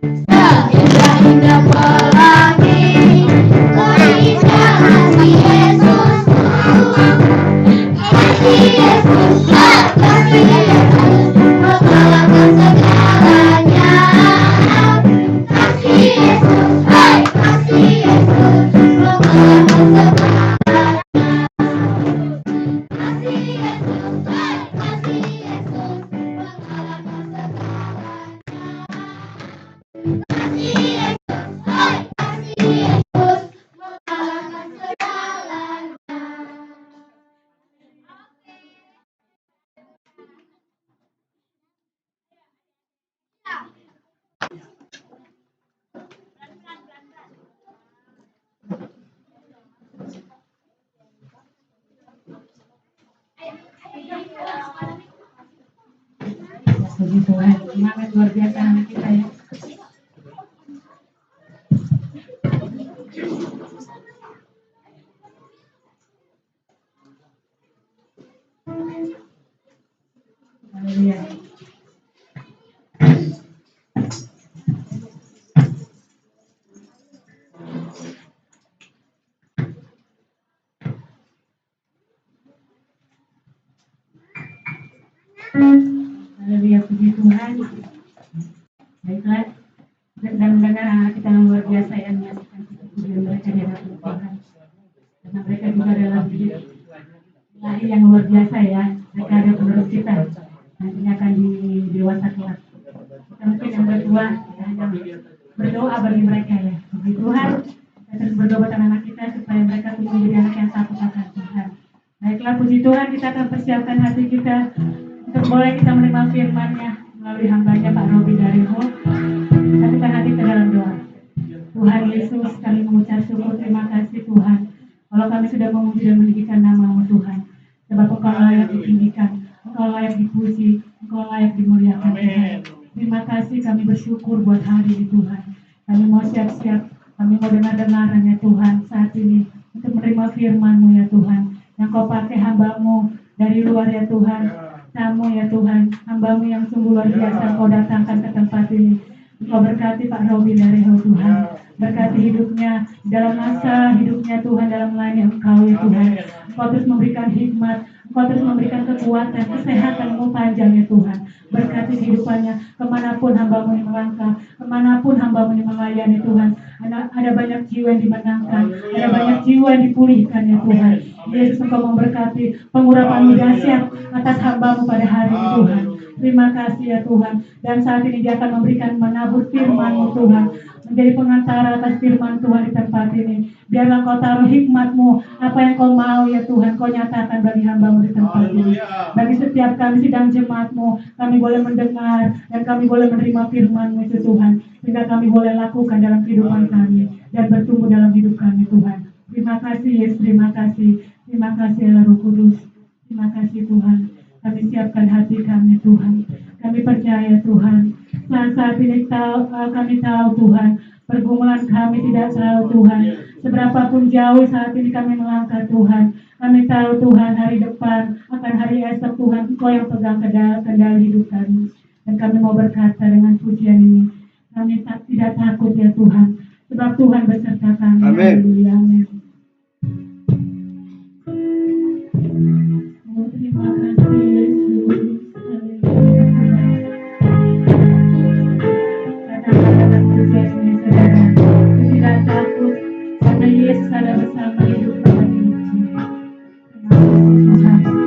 Indah-indah pelangi, terindah kasih Yesusku. Kasih Yesus, kasih Yesus, mengalahkan segalanya. Kasih Yesus, kasih Yesus, mengalahkan segalanya. Kasih Yesus, kasih Yesus, mengalahkan segalanya. Kasih Yesus, kasih Yesus, mengalahkan segalanya. Puji Tuhan, semangat luar biasa anak kita ya. Haleluya. Haleluya, puji Tuhan. Baiklah, dan mendengar anak kita yang luar biasa yang menyaksikan pujian mereka di hadapan Tuhan. Karena mereka juga dalam hidup lahir yang luar biasa ya. Mereka ada penerus kita. Nantinya akan di dewasa kelak. Kita mungkin yang berdua, kita hanya berdoa bagi mereka ya. Puji Tuhan, kita terus berdoa buat anak kita supaya mereka tumbuh menjadi anak yang takut akan Tuhan. Baiklah, puji Tuhan, kita akan persiapkan hati kita untuk boleh kita menerima firman-Nya melalui hamba-Nya Pak Robi dari Home. Kita hati ke dalam doa. Tuhan Yesus, kami mengucap syukur, terima kasih Tuhan. Kalau kami sudah memuji dan meninggikan nama-Mu Tuhan. Sebab Engkau layak ditinggikan, Engkau layak dipuji, Engkau layak dimuliakan Tuhan. Terima kasih, kami bersyukur buat hari ini Tuhan. Kami mau siap-siap, kami mau dengar-dengaran ya Tuhan saat ini. Untuk menerima firman-Mu ya Tuhan. Yang Kau pakai hamba-Mu dari luar ya Tuhan. Tamu ya Tuhan, hamba-Mu yang sungguh luar biasa Kau datangkan ke tempat ini. Kau berkati Pak Robi dari Tuhan. Berkati hidupnya, dalam masa hidupnya Tuhan, dalam melayani Engkau ya Tuhan. Engkau terus memberikan hikmat, Engkau terus memberikan kekuatan, kesehatan-Mu panjang ya Tuhan. Berkati kehidupannya, kemanapun hamba-Mu ini melangkah, kemanapun hamba-Mu ini melayani Tuhan. Ada banyak jiwa yang dimenangkan, ada banyak jiwa yang dipulihkan ya Tuhan. Yesus, Engkau memberkati pengurapan dahsyat atas hamba-Mu pada hari ini Tuhan. Terima kasih ya Tuhan. Dan saat ini Dia akan memberikan menabur firman-Mu Tuhan. Menjadi pengantara atas firman Tuhan di tempat ini. Biarlah Kau taruh hikmat-Mu. Apa yang Kau mau ya Tuhan, Kau nyatakan bagi hamba-Mu di tempat ini. Bagi setiap kami sidang jemaat-Mu, kami boleh mendengar dan kami boleh menerima firman-Mu itu Tuhan. Sehingga kami boleh lakukan dalam kehidupan kami. Dan bertumbuh dalam hidup kami Tuhan. Terima kasih Yesus, terima kasih. Terima kasih Allah Roh Kudus. Terima kasih Tuhan. Kami siapkan hati kami Tuhan. Kami percaya Tuhan. Saat ini kami tahu Tuhan. Pergumulan kami tidak tahu Tuhan. Seberapapun jauh saat ini kami melangkah Tuhan. Kami tahu Tuhan hari depan akan hari esok Tuhan. Engkau yang pegang kendali hidup kami. Dan kami mau berkata dengan pujian ini. Kami tidak takut ya Tuhan. Sebab Tuhan beserta kami. Amin. Amin. Oh, terima kasih Yesus. Katakan pujian ini saudara. Tidak takut karena Yesus ada bersama hidup kami. Terima kasih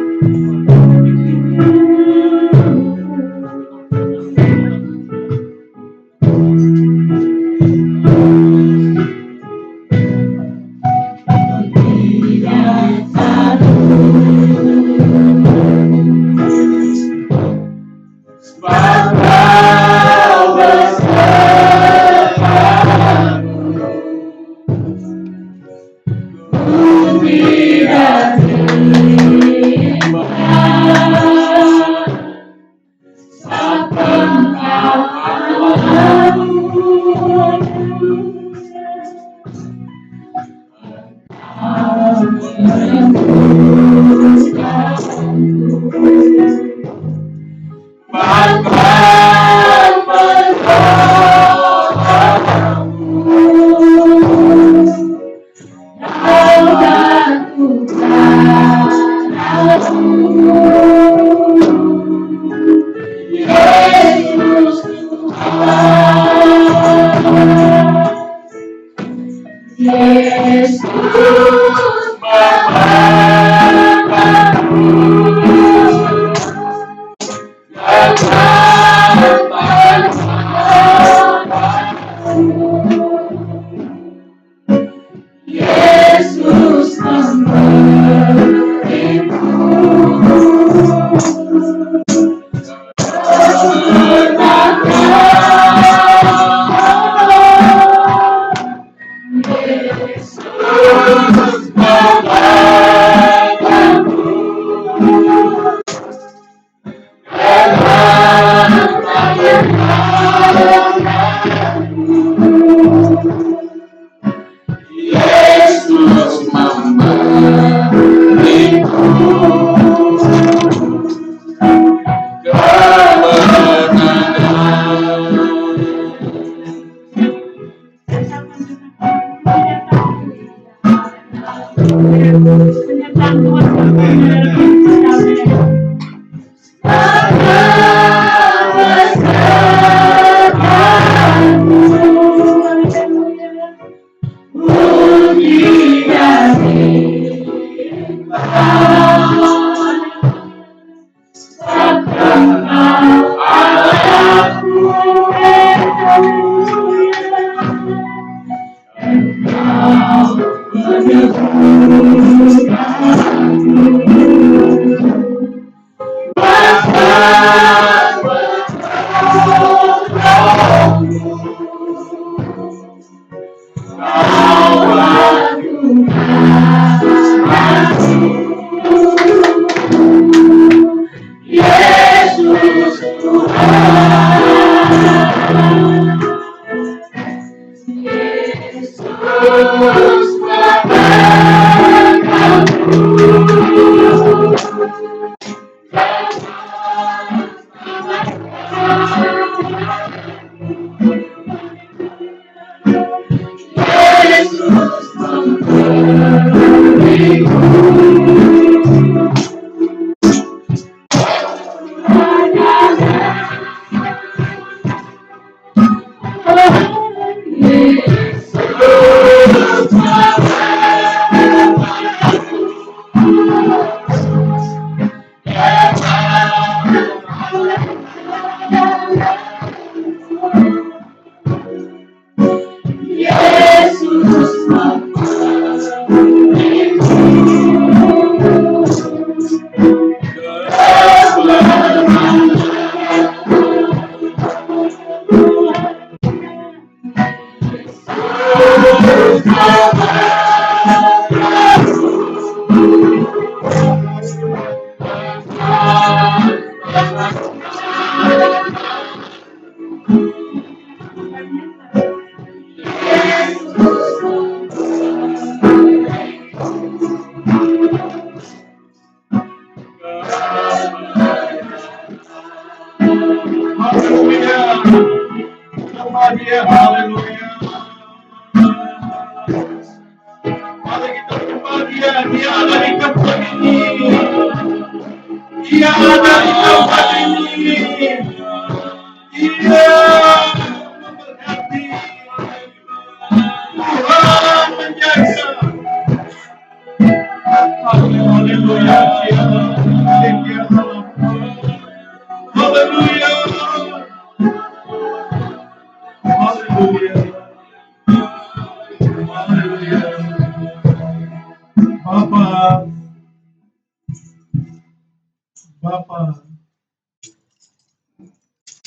Bapa,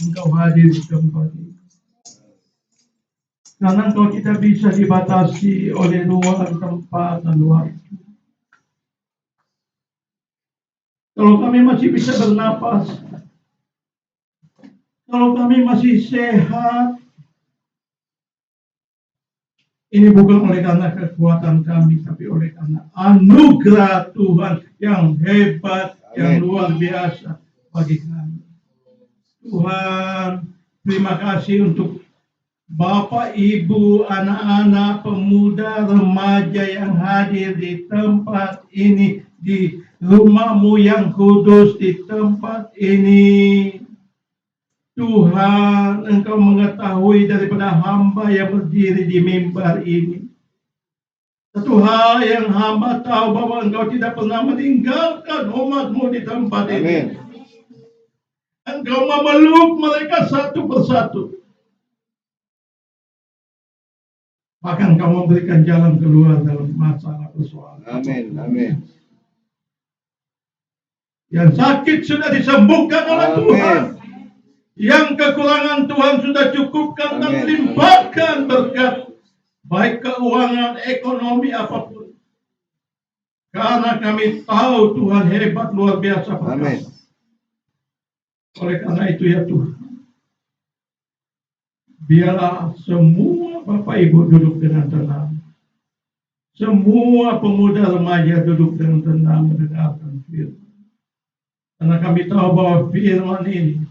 Engkau hadir di tempat ini. Karena Engkau tidak bisa dibatasi oleh ruang, tempat, dan waktu. Kalau kami masih bisa bernapas, kalau kami masih sehat, ini bukan oleh karena kekuatan kami, tapi oleh karena anugerah Tuhan yang hebat, yang luar biasa bagi kami. Tuhan, terima kasih untuk Bapak, Ibu, anak-anak, pemuda, remaja yang hadir di tempat ini, di rumah-Mu yang kudus di tempat ini. Tuhan, Engkau mengetahui daripada hamba yang berdiri di mimbar ini. Satu hal yang hamba tahu bahwa Engkau tidak pernah meninggalkan umat-Mu di tempat ini. Engkau memeluk mereka satu persatu. Bahkan Engkau memberikan jalan keluar dalam masalah persoalan. Amin. Amin. Yang sakit sudah disembuhkan oleh Tuhan. Yang kekurangan Tuhan sudah cukupkan dan Amin. limpahkan berkat. Baik keuangan, ekonomi, apapun. Karena kami tahu Tuhan hebat luar biasa. Amin. Oleh karena itu ya Tuhan. Biarlah semua Bapak Ibu duduk dengan tenang. Semua pemuda remaja duduk dengan tenang mendengarkan firman. Karena kami tahu bahwa firman ini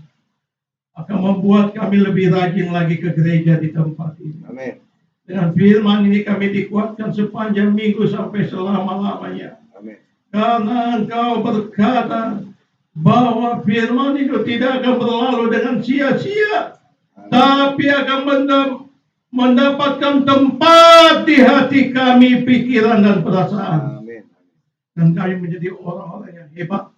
akan membuat kami lebih rajin lagi ke gereja di tempat ini. Amin. Dengan firman ini kami dikuatkan sepanjang minggu sampai selama-lamanya. Amin. Karena Engkau berkata bahwa firman itu tidak akan berlalu dengan sia-sia, tapi akan mendapatkan tempat di hati kami, pikiran dan perasaan. Amin. Dan kami menjadi orang-orang yang hebat.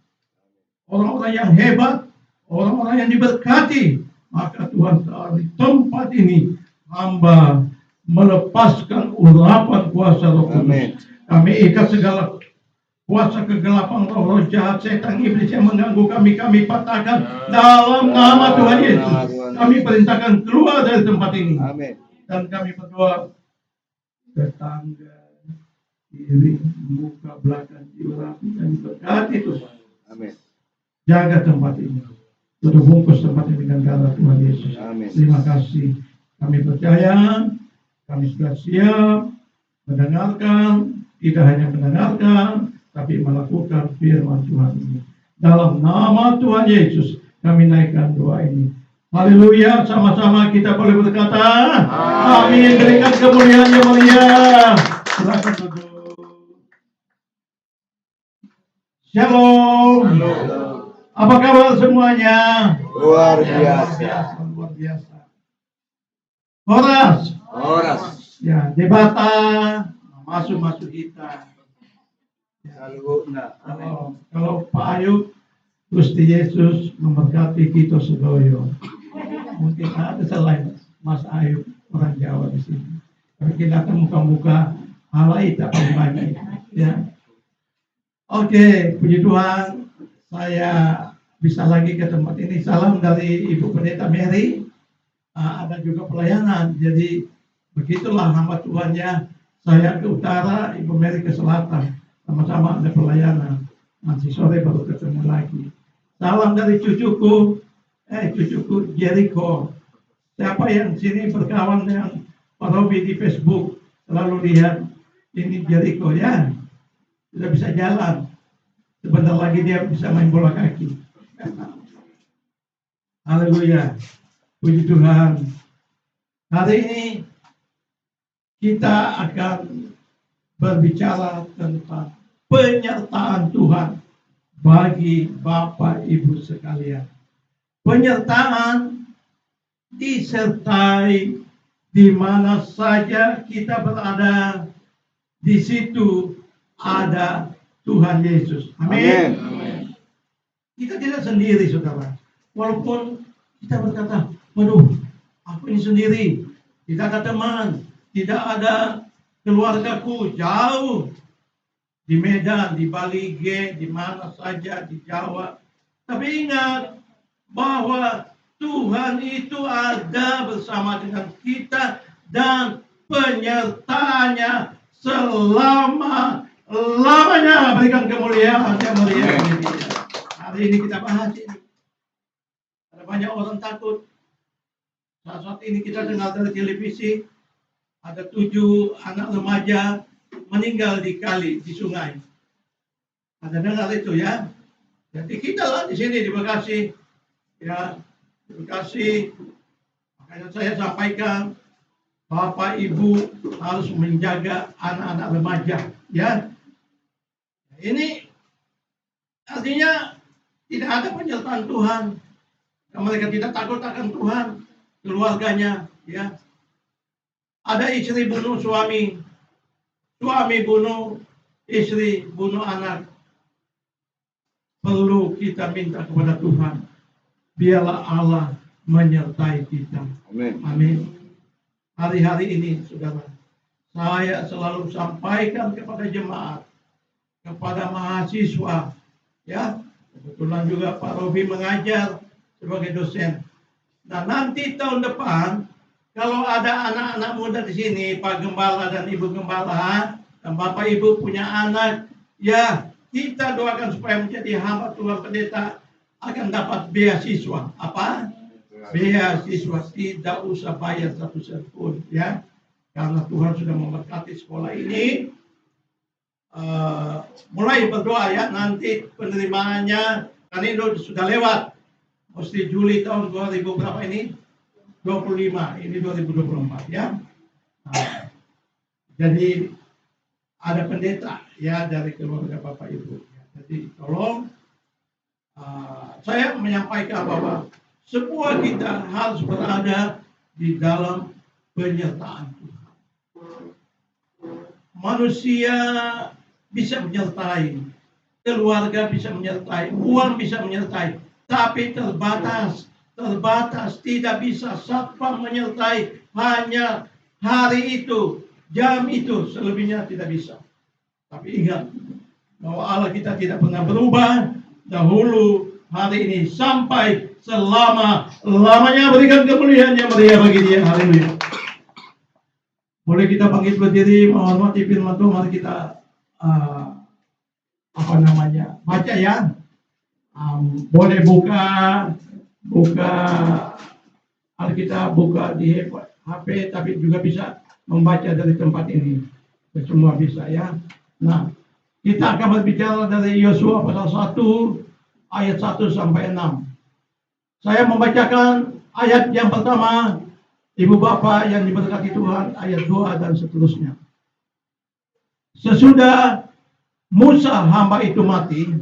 Orang-orang yang hebat, orang-orang yang diberkati. Maka Tuhan dari tempat ini hamba melepaskan urapan kuasa Roh Kudus. Amin. Kami ikat segala kuasa kegelapan, roh jahat, setan, iblis yang mengganggu kami, kami patahkan dalam nama Tuhan Yesus. Kami perintahkan keluar dari tempat ini. Amin. Dan kami berdoa, tetangga, kiri, muka, belakang, jiwa, kami berkati Tuhan. Amin. Jaga tempat ini. Tutup bungkus tempat ini dengan darah Tuhan Yesus. Amin. Terima kasih. Kami percaya, kami sudah siap mendengarkan, tidak hanya mendengarkan, tapi melakukan firman Tuhan ini. Dalam nama Tuhan Yesus, kami naikkan doa ini. Haleluya, sama-sama kita boleh berkata, amin. Berikan kemuliaan yang mulia. Silakan duduk. Shalom. Apa kabar semuanya? Luar biasa. Luar biasa. Horas. Horas. Ya, debata masuk kita. Saluna. Kalau Pak Ayub, Gusti Yesus memberkati kita sedoyo. Mungkin ada selain Mas Ayub orang Jawa di sini. Tapi kita akan muka-muka halai tak lagi. Ya. Oke, puji Tuhan. Saya bisa lagi ke tempat ini. Salam dari Ibu Pendeta Mary. Ada juga pelayanan. Jadi begitulah hamba Tuhannya. Saya ke utara, Ibu Mary ke selatan. Sama-sama ada pelayanan. Nanti sore baru ketemu lagi. Salam dari cucuku Jericho. Siapa yang sini berkawan dengan Pak Robi di Facebook, selalu lihat ini Jericho ya. Sudah bisa jalan. Sebentar lagi dia bisa main bola kaki. Haleluya. Puji Tuhan. Hari ini kita akan berbicara tentang penyertaan Tuhan bagi Bapak Ibu sekalian. Penyertaan disertai di mana saja kita berada, di situ ada Tuhan Yesus. Amin. Amin. Kita tidak sendiri, saudara. Walaupun kita berkata, waduh, aku ini sendiri, tidak ada teman, tidak ada keluargaku, jauh. Di Medan, di Bali G, di mana saja, di Jawa. Tapi ingat bahwa Tuhan itu ada bersama dengan kita dan penyertanya selama-lamanya. Berikan kemuliaan yang mulia. Hari ini kita bahas ini. Ada banyak orang takut. Saat ini kita dengar dari televisi, ada 7 anak remaja meninggal di kali, di sungai. Ada dengar itu ya? Jadi kita lah di sini di Bekasi, ya di Bekasi. Makanya saya sampaikan, Bapak Ibu harus menjaga anak-anak remaja, ya. Ini artinya tidak ada penyertaan Tuhan. Mereka tidak takut akan Tuhan, keluarganya, ya. Ada istri bunuh suami, suami bunuh istri, bunuh anak. Perlu kita minta kepada Tuhan, biarlah Allah menyertai kita. Amin. Amin. Hari-hari ini, saudara, saya selalu sampaikan kepada jemaat, kepada mahasiswa, ya. Kebetulan juga Pak Robi mengajar sebagai dosen. Nah, nanti tahun depan, kalau ada anak-anak muda di sini, Pak Gembala dan Ibu Gembala, dan Bapak Ibu punya anak, ya, kita doakan supaya menjadi hamba Tuhan pendeta akan dapat beasiswa. Apa? Beasiswa, tidak usah bayar satu sen pun, ya. Karena Tuhan sudah memberkati sekolah ini. Mulai berdoa ya, nanti penerimaannya kan ini sudah lewat. Mesti Juli tahun 2000 berapa ini? 25, ini 2024 ya. Nah, jadi ada pendeta ya dari keluarga Bapak Ibu. Jadi tolong saya menyampaikan bahwa semua kita harus berada di dalam penyertaan Tuhan. Manusia bisa menyertai, keluarga bisa menyertai, uang bisa menyertai, tapi terbatas, tidak bisa satpam menyertai hanya hari itu, jam itu, selebihnya tidak bisa. Tapi ingat bahwa Allah kita tidak pernah berubah, dahulu, hari ini, sampai selama-lamanya. Berikan kemuliaan yang meriah bagi Dia. Haleluya. Boleh kita bangkit berdiri menghormati firman Tuhan. Mari kita baca ya. Boleh buka Alkitab, buka di HP, tapi juga bisa membaca dari tempat ini. Semua bisa ya. Nah, kita akan berbicara dari Yosua pasal 1 ayat 1 sampai 6. Saya membacakan ayat yang pertama, Ibu Bapak yang diberkati Tuhan, ayat 2 dan seterusnya. Sesudah Musa hamba itu mati,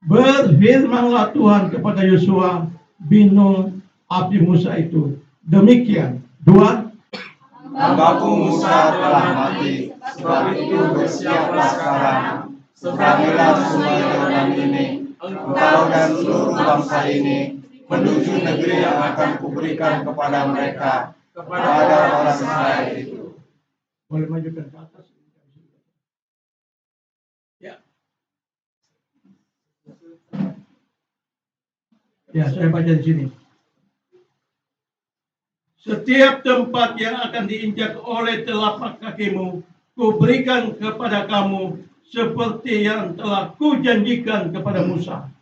berfirmanlah Tuhan kepada Yosua bin Nun abdi Musa itu, demikian. 2. Hambaku Musa telah mati, sebab itu bersiaplah sekarang, seberangilah sungai Yordan ini, engkau dan seluruh bangsa ini, menuju negeri yang akan kuberikan kepada mereka, kepada orang Israel itu. Boleh majukan ke atas. Ya. Ya, saya baca di sini. Setiap tempat yang akan diinjak oleh telapak kakimu, kuberikan kepada kamu seperti yang telah kujanjikan kepada Musa.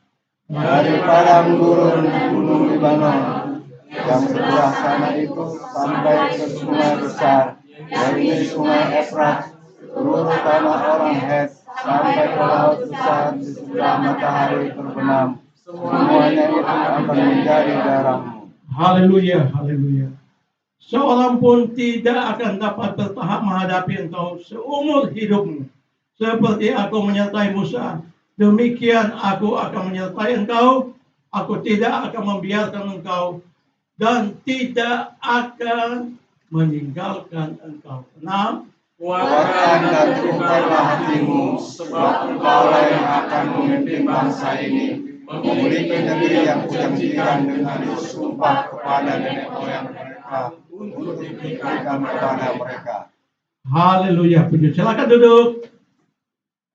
Dari padang gurun gunung Libanon, yang sebelah sana itu sampai ke sungai besar, dari sungai Efrat, seluruh tanah orang Het, sampai ke laut besar di sebelah matahari terbenam, semuanya itu akan menjadi darahmu. Haleluya, haleluya. Seorang pun tidak akan dapat bertahan menghadapi engkau seumur hidupmu. Seperti aku menyertai Musa, demikian aku akan menyertai engkau. Aku tidak akan membiarkan engkau dan tidak akan meninggalkan engkau. 6. Kuatkan dan teguhkanlah hatimu, sebab engkaulah yang akan memimpin bangsa ini, memiliki negeri yang kujanjikan dengan disumpah kepada nenek moyang mereka, untuk diberikan kepada mereka. Haleluya, puji. Silakan duduk.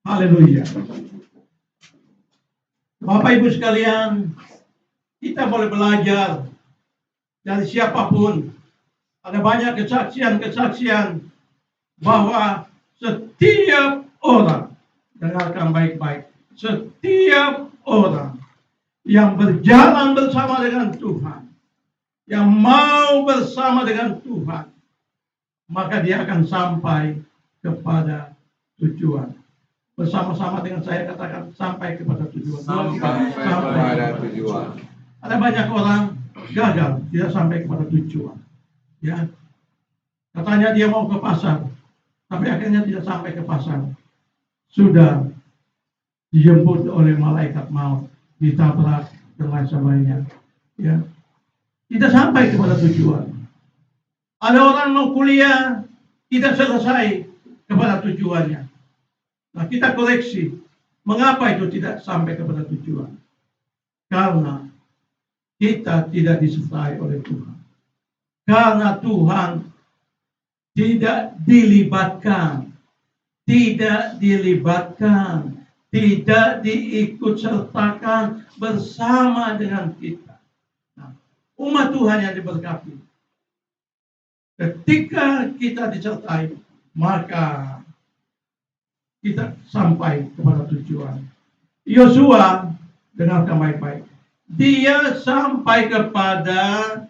Haleluya. Bapak Ibu sekalian, kita boleh belajar dari siapapun. Ada banyak kesaksian bahwa setiap orang, dengarkan baik-baik, setiap orang yang berjalan bersama dengan Tuhan, yang mau bersama dengan Tuhan, maka dia akan sampai kepada tujuan. Bersama-sama dengan saya katakan, sampai kepada tujuan. Sampai kepada tujuan. Ada banyak orang gagal, tidak sampai kepada tujuan. Ya, katanya dia mau ke pasar, tapi akhirnya tidak sampai ke pasar. Sudah dijemput oleh malaikat maut, ditabrak dengan semuanya. Ya, tidak sampai kepada tujuan. Ada orang mau kuliah tidak selesai kepada tujuannya. Nah, kita koreksi. Mengapa itu tidak sampai kepada tujuan? Karena kita tidak disertai oleh Tuhan. Karena Tuhan tidak dilibatkan, tidak diikut sertakan bersama dengan kita. Nah, umat Tuhan yang diberkati, ketika kita disertai, maka kita sampai kepada tujuan. Yosua, dengarkan baik-baik, dia sampai kepada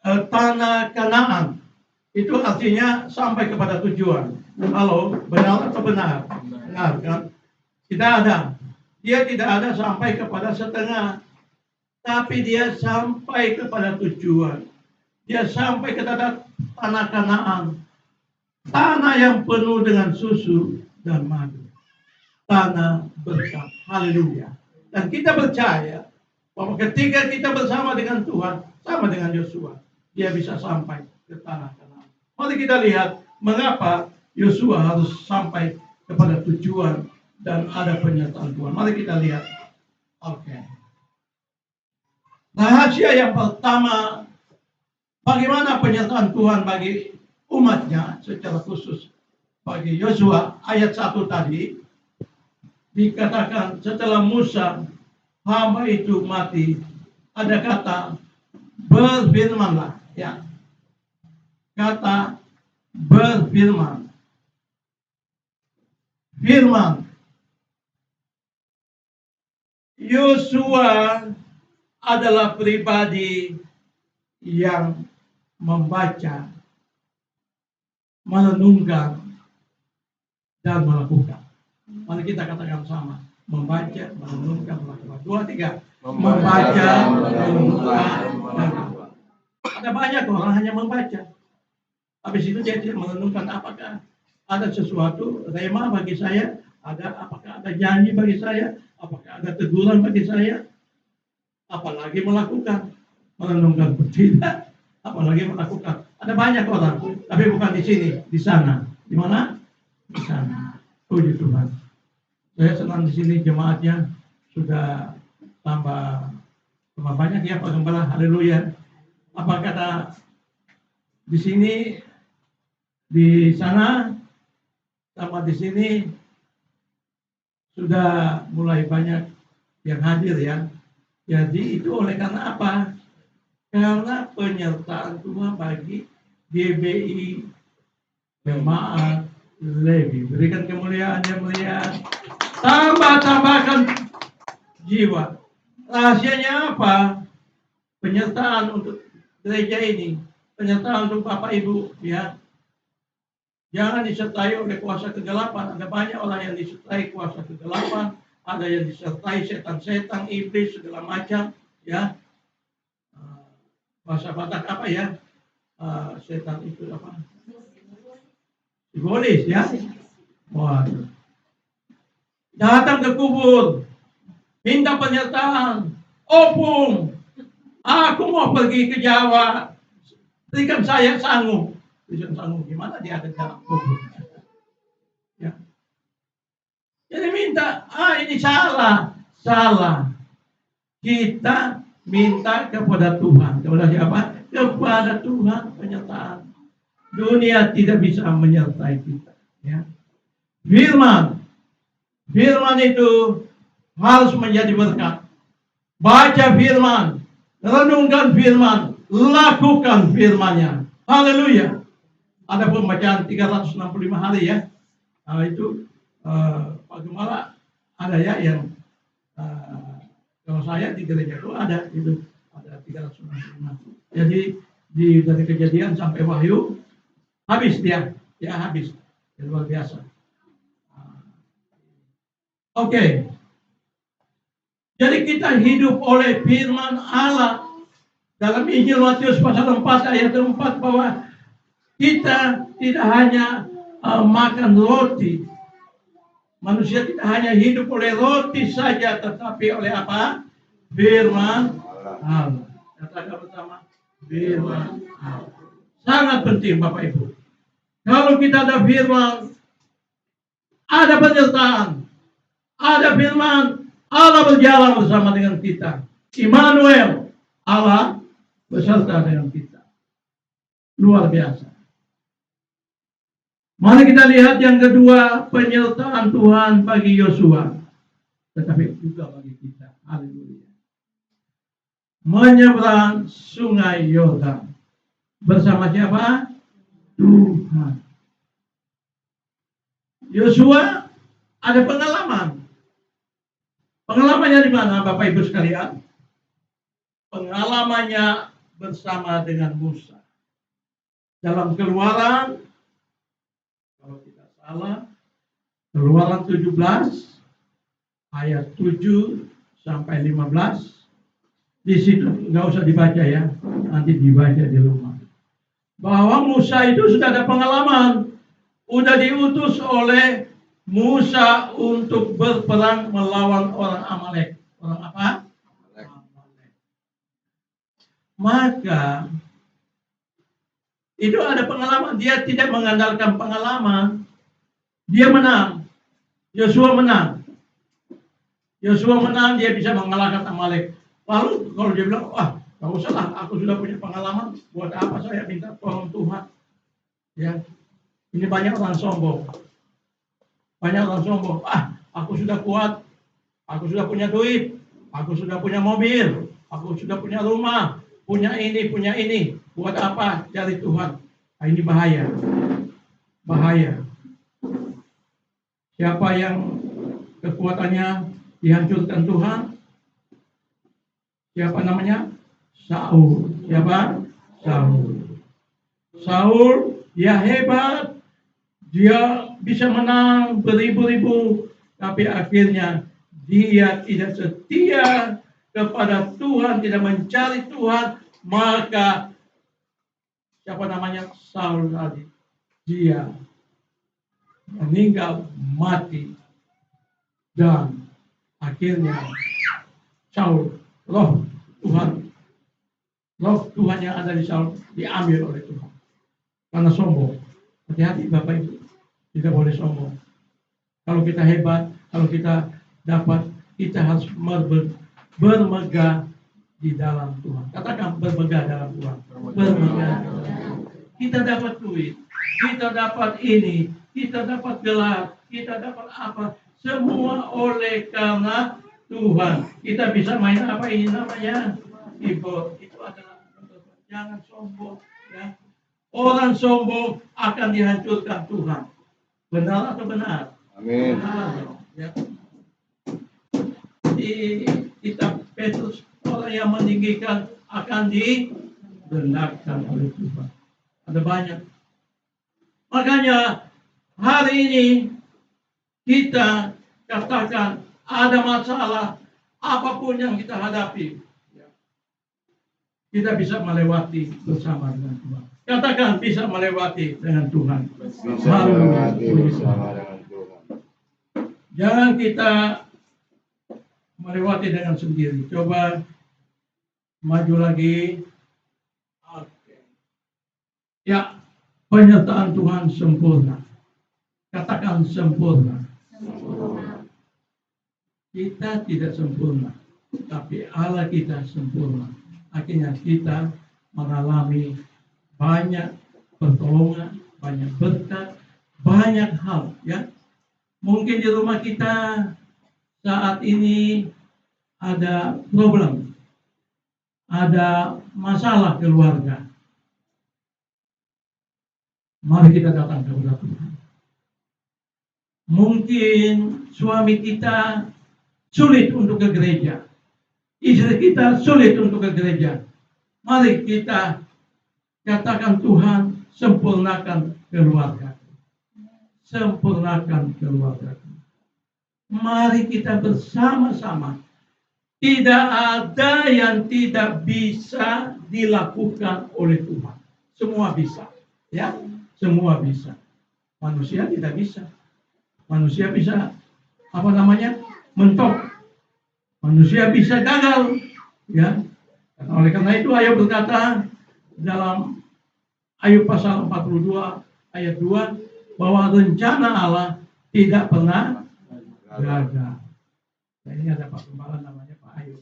tanah Kanaan. Itu artinya sampai kepada tujuan. Halo, benar atau benar? Benar kan? Tidak ada. Dia tidak ada sampai kepada setengah. Tapi dia sampai kepada tujuan. Dia sampai ke tanah Kanaan. Tanah yang penuh dengan susu dan madu. Tanah berkat. Haleluya. Dan kita percaya bahwa ketika kita bersama dengan Tuhan, sama dengan Yosua, dia bisa sampai ke tanah Kanaan. Mari kita lihat mengapa Yosua harus sampai kepada tujuan dan ada penyertaan Tuhan. Mari kita lihat. Oke. Rahasia yang pertama, bagaimana penyertaan Tuhan bagi umatnya secara khusus bagi Yosua. Ayat 1 tadi dikatakan setelah Musa hamba itu mati, ada kata berfirmanlah, ya. Kata berfirman. Firman. Yosua adalah pribadi yang membaca, merenungkan, dan melakukan. Mari kita katakan sama. Membaca, merenungkan, melakukan. 2, 3. Membaca, merenungkan, dan melakukan. Ada banyak orang hanya membaca. Habis itu dia tidak merenungkan apakah ada sesuatu rema bagi saya, apakah ada janji bagi saya, apakah ada teguran bagi saya, apalagi melakukan. Merenungkan pun tidak, apalagi melakukan. Ada banyak orang, tapi bukan di sini, di sana. Di mana? Di sana. Puji Tuhan. Saya senang di sini jemaatnya sudah tambah banyak ya Pak Gembala. Haleluya. Apa kata di sini, di sana, sama di sini sudah mulai banyak yang hadir ya. Jadi itu oleh karena apa? Karena penyertaan Tuhan bagi GBI Jemaat Lewi. Berikan kemuliaan yang mulia. Tambahkan jiwa. Rahasianya apa? Penyertaan untuk gereja ini. Penyertaan untuk Bapak Ibu ya. Jangan disertai oleh kuasa kegelapan. Ada banyak orang yang disertai kuasa kegelapan. Ada yang disertai setan-setan, iblis, segala macam. Ya. Bahasa Batak apa ya? Setan itu apa? Sibolis ya. Waduh. Datang ke kubur. Minta penyertaan. Opung. Aku mau pergi ke Jawa. Berikan saya sanggup. Berikan sanggup. Gimana dia ada dalam kubur? Ya. Jadi minta. Ini salah. Salah. Kita minta kepada Tuhan. Kepada siapa? Kepada Tuhan penyertaan. Dunia tidak bisa menyertai kita. Ya. Firman. Firman itu harus menjadi berkat. Baca firman. Renungkan firman. Lakukan firman-Nya. Haleluya. Ada pembacaan 365 hari ya. Nah, itu Pak Gembala ada ya yang kalau saya di gereja itu ada 365. Jadi dari Kejadian sampai Wahyu habis dia, ya habis. Ya, luar biasa. Oke. Jadi kita hidup oleh firman Allah. Dalam Injil Matius pasal 4 ayat 4 bahwa kita tidak hanya makan roti. Manusia tidak hanya hidup oleh roti saja, tetapi oleh apa? Firman Allah. Katakan bersama, firman Allah. Sangat penting Bapak Ibu. Kalau kita ada firman, ada penyertaan, ada firman, Allah berjalan bersama dengan kita. Immanuel, Allah beserta dengan kita. Luar biasa. Mari kita lihat yang kedua, penyertaan Tuhan bagi Yosua, tetapi juga bagi kita. Haleluya. Menyeberang sungai Yordan bersama siapa? Tuhan. Yosua ada pengalaman. Pengalamannya di mana Bapak Ibu sekalian? Pengalamannya bersama dengan Musa. Dalam Keluaran, kalau tidak salah, Keluaran 17 ayat 7 sampai 15. Di situ nggak usah dibaca ya, nanti dibaca di rumah. Bahwa Musa itu sudah ada pengalaman, udah diutus oleh Musa untuk berperang melawan orang Amalek. Orang apa? Amalek. Maka itu ada pengalaman. Dia tidak mengandalkan pengalaman. Dia menang. Yosua menang. Yosua menang, dia bisa mengalahkan Amalek. Lalu kalau dia bilang, wah, gak usah lah, aku sudah punya pengalaman. Buat apa saya minta tolong Tuhan? Ya, ini banyak orang sombong. Banyak orang sombong. Ah, aku sudah kuat. Aku sudah punya duit. Aku sudah punya mobil. Aku sudah punya rumah. Punya ini, punya ini. Buat apa cari Tuhan? Nah, ini bahaya. Bahaya. Siapa yang kekuatannya dihancurkan Tuhan? Siapa namanya? Saul. Siapa? Saul. Saul, dia hebat. Dia bisa menang beribu-ribu. Tapi akhirnya dia tidak setia kepada Tuhan, tidak mencari Tuhan. Maka siapa namanya? Saul tadi. Dia meninggal mati. Dan akhirnya Saul, roh Tuhan yang ada di Saul diambil oleh Tuhan karena sombong. Hati-hati Bapak Ibu, tidak boleh sombong. Kalau kita hebat, kalau kita dapat, kita harus bermegah di dalam Tuhan. Katakan bermegah dalam Tuhan. Bermegah. Kita dapat duit, kita dapat ini, kita dapat gelar, kita dapat apa? Semua oleh karena Tuhan. Kita bisa main apa ini namanya? Keyboard. Itu adalah jangan sombong. Ya. Orang sombong akan dihancurkan Tuhan. Benar atau benar? Amin. Benar. Ya. Di kitab Petrus, orang yang meninggikan akan direndahkan oleh Tuhan. Ada banyak. Makanya hari ini kita katakan ada masalah apapun yang kita hadapi, kita bisa melewati bersama dengan Tuhan. Katakan bisa melewati dengan Tuhan. Bisa melewati bersama dengan Tuhan. Jangan kita melewati dengan sendiri. Coba maju lagi. Oke. Ya, penyertaan Tuhan sempurna. Katakan sempurna. Kita tidak sempurna, tapi Allah kita sempurna. Akhirnya kita mengalami banyak pertolongan, banyak berkat, banyak hal. Ya, mungkin di rumah kita saat ini ada problem, ada masalah keluarga. Mari kita datang kepada Tuhan. Mungkin suami kita sulit untuk ke gereja, istri kita sulit untuk ke gereja. Mari kita katakan Tuhan, sempurnakan keluarga. Sempurnakan keluarga. Mari kita bersama-sama. Tidak ada yang tidak bisa dilakukan oleh Tuhan. Semua bisa. Ya, semua bisa. Manusia tidak bisa. Manusia bisa mentok. Manusia bisa gagal, ya. Dan oleh karena itu Ayub berkata dalam Ayub pasal 42 ayat 2 bahwa rencana Allah tidak pernah gagal. Nah, ini ada Pak Gembala namanya Pak Ayub.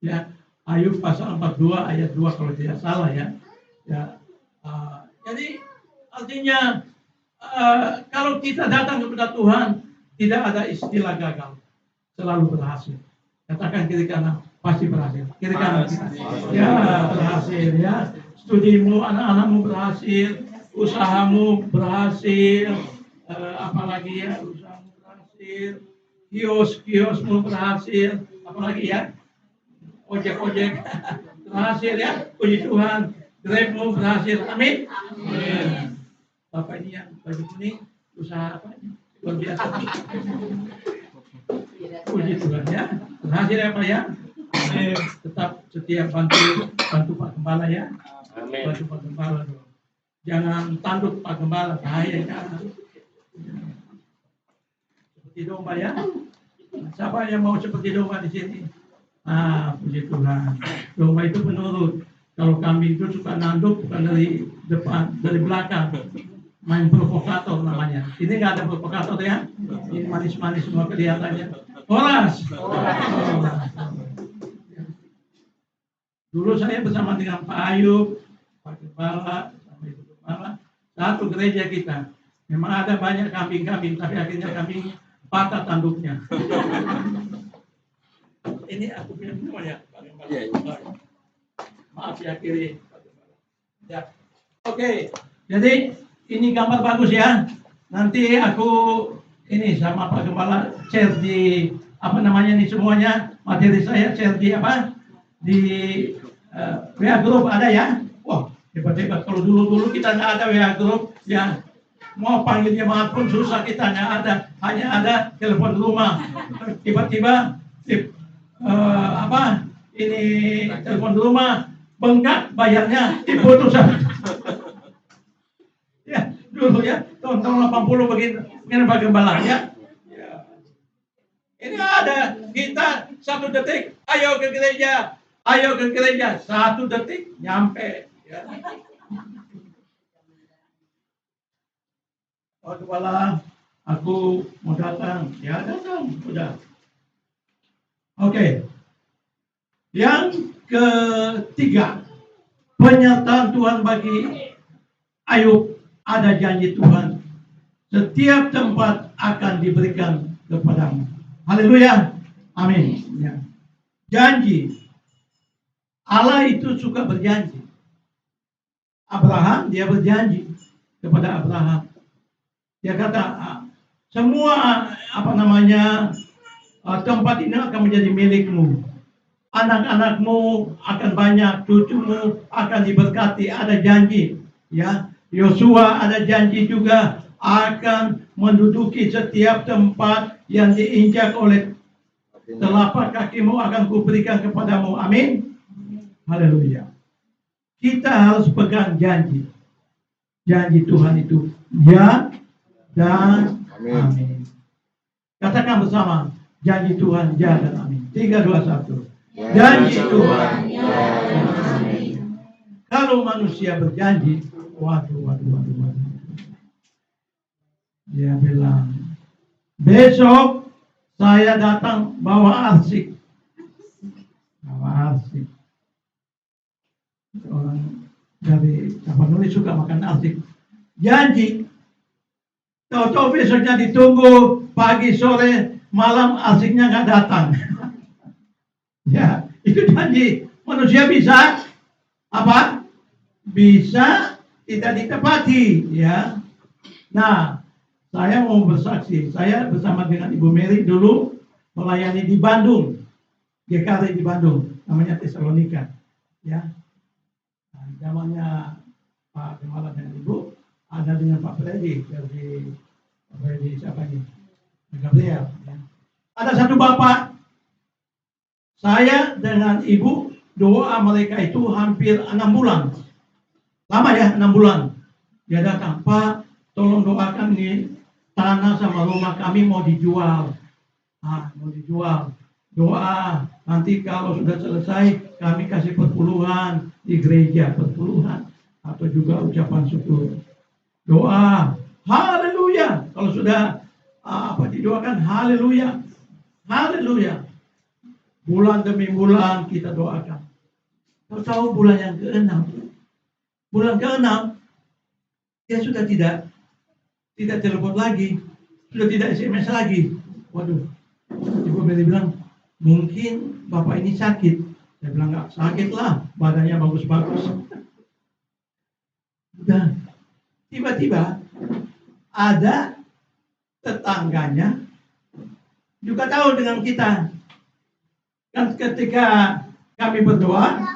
Ya, Ayub pasal 42 ayat 2 kalau tidak salah ya. Ya, jadi artinya kalau kita datang kepada Tuhan tidak ada istilah gagal, selalu berhasil. Katakan kiri kanan, pasti berhasil. Kiri kanan kita. Ya, berhasil ya. Studimu, anak-anakmu berhasil, usahamu berhasil, apalagi ya, usahamu berhasil, kiosmu berhasil, apalagi ya, ojek berhasil ya, puji Tuhan. Grabmu berhasil, amin. Bapak ini yang baju kuning, usaha apa ini? Luar biasa. Puji Tuhan ya, berhasil ya Pak ya. Tetap setia bantu Pak Gembala ya. Bantu Pak Gembala dong. Jangan tanduk Pak Gembala, bahaya ya. Seperti domba ya. Siapa yang mau seperti domba di sini? Puji Tuhan. Domba itu penurut. Kalau kambing itu suka nanduk bukan dari depan, dari belakang. Main provokator namanya. Ini nggak ada provokator ya. Ini manis-manis semua kelihatannya. Horas. Dulu saya bersama dengan Pak Ayub, Pak Gembala, sama Ibu Gembala, satu gereja kita. Memang ada banyak kambing-kambing, tapi akhirnya kambing patah tanduknya. Ini aku punya semua ya, Pak Gembala. Maaf ya kiri. Ya. Oke. Jadi ini gambar bagus ya. Nanti aku ini sama Pak Gembala share di apa namanya ini semuanya materi saya share di apa di WA group ada ya. Wah hebat-hebat. Kalau dulu kita nggak ada WA group ya. Mau panggil jemaat pun susah kita nggak ada. Hanya ada telepon rumah. Tiba-tiba ini telepon rumah bengkak bayarnya diputus. Ya, dulu ya, tahun 80 begini Pak Gembala ya. Ini ada kita 1 detik, ayo ke gereja, 1 detik nyampe. Ya. Pak Gembala, aku mau datang, ya datang, sudah. Oke. Yang ketiga, penyertaan Tuhan bagi Ayub. Ada janji Tuhan, setiap tempat akan diberikan kepadamu. Haleluya, amin. Ya. Janji, Allah itu suka berjanji. Abraham dia berjanji kepada Abraham. Dia kata semua tempat ini akan menjadi milikmu. Anak-anakmu akan banyak, cucumu akan diberkati. Ada janji, ya. Yosua ada janji juga akan menduduki setiap tempat yang diinjak oleh telapak kakimu akan kuberikan kepadamu. Amin. Haleluya. Kita harus pegang janji. Janji Tuhan itu ya dan amin. Katakan bersama, janji Tuhan ya dan amin. 3, 2, 1. Janji Tuhan ya dan amin. Kalau manusia berjanji, waduh. Dia bilang, besok saya datang bawa arsik. Orang dari Tapanuli suka makan arsik. Janji. Tahu-tahu besoknya ditunggu pagi, sore, malam arsiknya nggak datang. Ya, itu janji. Manusia bisa apa? Bisa tidak ditepati, ya. Nah, saya mau bersaksi. Saya bersama dengan Ibu Mary dulu melayani di Bandung, GKR di Bandung, namanya Tesalonika, ya. Nah, zamannya Pak Gembala dan Ibu, ada dengan Pak Freddy dari siapa ini? Gabriel. Ya. Ada satu bapak, saya dengan Ibu doa mereka itu hampir 6 bulan. Lama ya, 6 bulan. Dia datang, Pak, tolong doakan nih, tanah sama rumah kami mau dijual. Mau dijual. Doa, nanti kalau sudah selesai, kami kasih perpuluhan di gereja, perpuluhan. Atau juga ucapan syukur. Doa, haleluya. Kalau sudah didoakan, haleluya. Haleluya. Bulan demi bulan kita doakan. Kau tahu bulan yang ke-6. Bulan ke-6, dia sudah tidak telepon lagi. Sudah tidak SMS lagi. Waduh. Ibu Mary bilang, mungkin Bapak ini sakit. Saya bilang, enggak sakit lah. Badannya bagus-bagus. Dan tiba-tiba ada tetangganya juga tahu dengan kita. Dan ketika kami berdoa,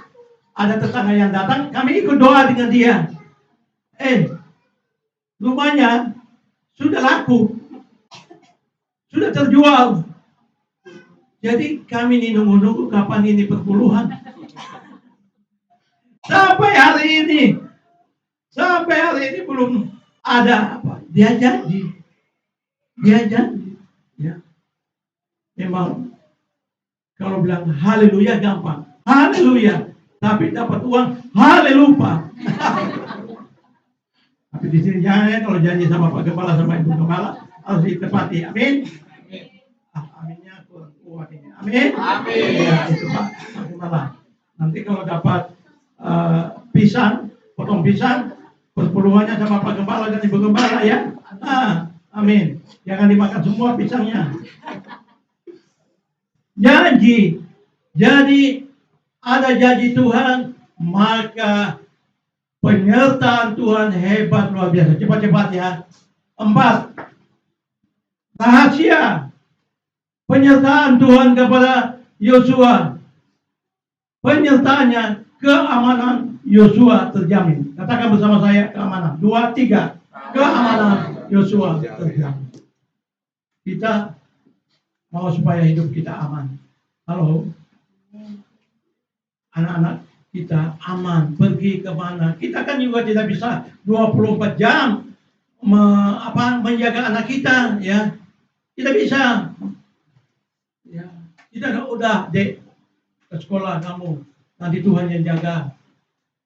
ada tetangga yang datang, kami ikut doa dengan dia. Rumahnya sudah laku, sudah terjual. Jadi kami ini nunggu-nunggu kapan ini perpuluhan. Sampai hari ini belum ada apa. Dia janji. Ya. Memang kalau bilang haleluya gampang. Haleluya. Tapi dapat uang, haleluya. Tapi di sini jangan ya, kalau janji sama Pak Gembala sama Ibu Gembala harus ditepati. Amin. Aminnya kurang kuat ini. Amin. Ya, itu Pak Gembala. Nanti kalau dapat pisang, potong pisang, perpuluhannya sama Pak Gembala dan Ibu Gembala ya. Amin. Jangan dimakan semua pisangnya. Janji. Jadi ada janji Tuhan, maka penyertaan Tuhan hebat luar biasa. Cepat-cepat ya. 4. Rahasia penyertaan Tuhan kepada Yosua. Penyertaannya, keamanan Yosua terjamin. Katakan bersama saya, keamanan. 2, 3. Keamanan Yosua terjamin. Kita mau supaya hidup kita aman. Halo? Anak-anak kita aman, pergi kemana. Kita kan juga tidak bisa 24 jam menjaga anak kita, ya. Tidak bisa. Ya. Kita udah, Dek, ke sekolah kamu, nanti Tuhan yang jaga.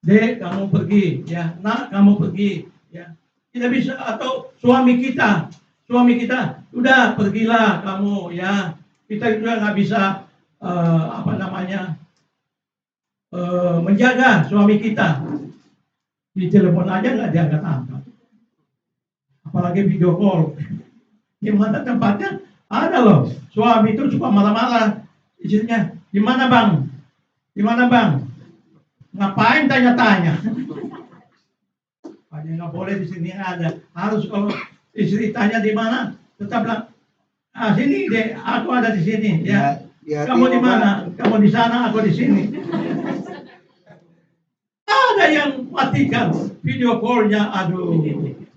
Dek, kamu pergi, ya. Nak, kamu pergi, ya. Tidak bisa. Atau suami kita, udah pergilah kamu, ya. Kita juga nggak bisa menjaga suami kita. Di telepon aja nggak diangkat-angkat. Apalagi video call. Di mana tempatnya? Ada loh. Suami itu suka marah-marah. Istrinya, di mana bang? Ngapain tanya-tanya? Hanya nggak boleh di sini ada. Harus kalau istri tanya di mana, tetap bilang, sini deh, aku ada di sini. Ya. Kamu di mana? Kamu di sana, aku di sini. Ada yang matikan video call-nya, aduh.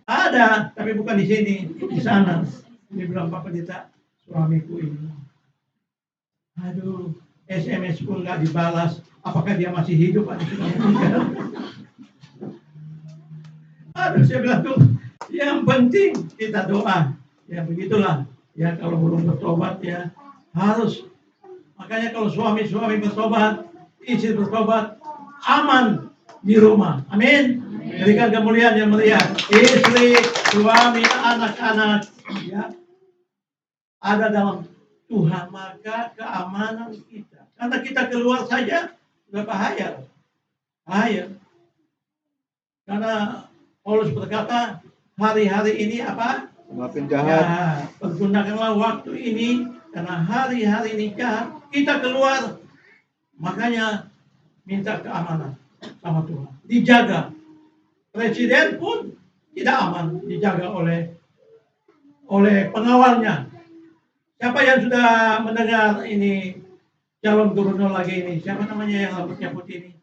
Ada, tapi bukan di sini, di sana. Dia bilang, Pak Pendeta, suamiku ini. Aduh, SMS pun nggak dibalas. Apakah dia masih hidup atau sudah meninggal? Aduh, saya bilang tuh, yang penting kita doa. Ya begitulah. Ya kalau belum bertobat ya harus. Makanya kalau suami bertobat, istri bertobat, aman di rumah. Amin. Berikan kemuliaan yang meriah. Istri, suami, anak-anak, ya ada dalam Tuhan, maka keamanan kita. Karena kita keluar saja sudah bahaya. Karena Paulus berkata, hari-hari ini apa? Semakin jahat. Ya, pergunakanlah waktu ini karena hari-hari ini jahat. Kita keluar, makanya minta keamanan sama Tuhan. Dijaga. Presiden pun tidak aman, dijaga oleh pengawalnya. Siapa yang sudah mendengar ini calon gubernur lagi ini? Siapa namanya yang rambutnya putih ini?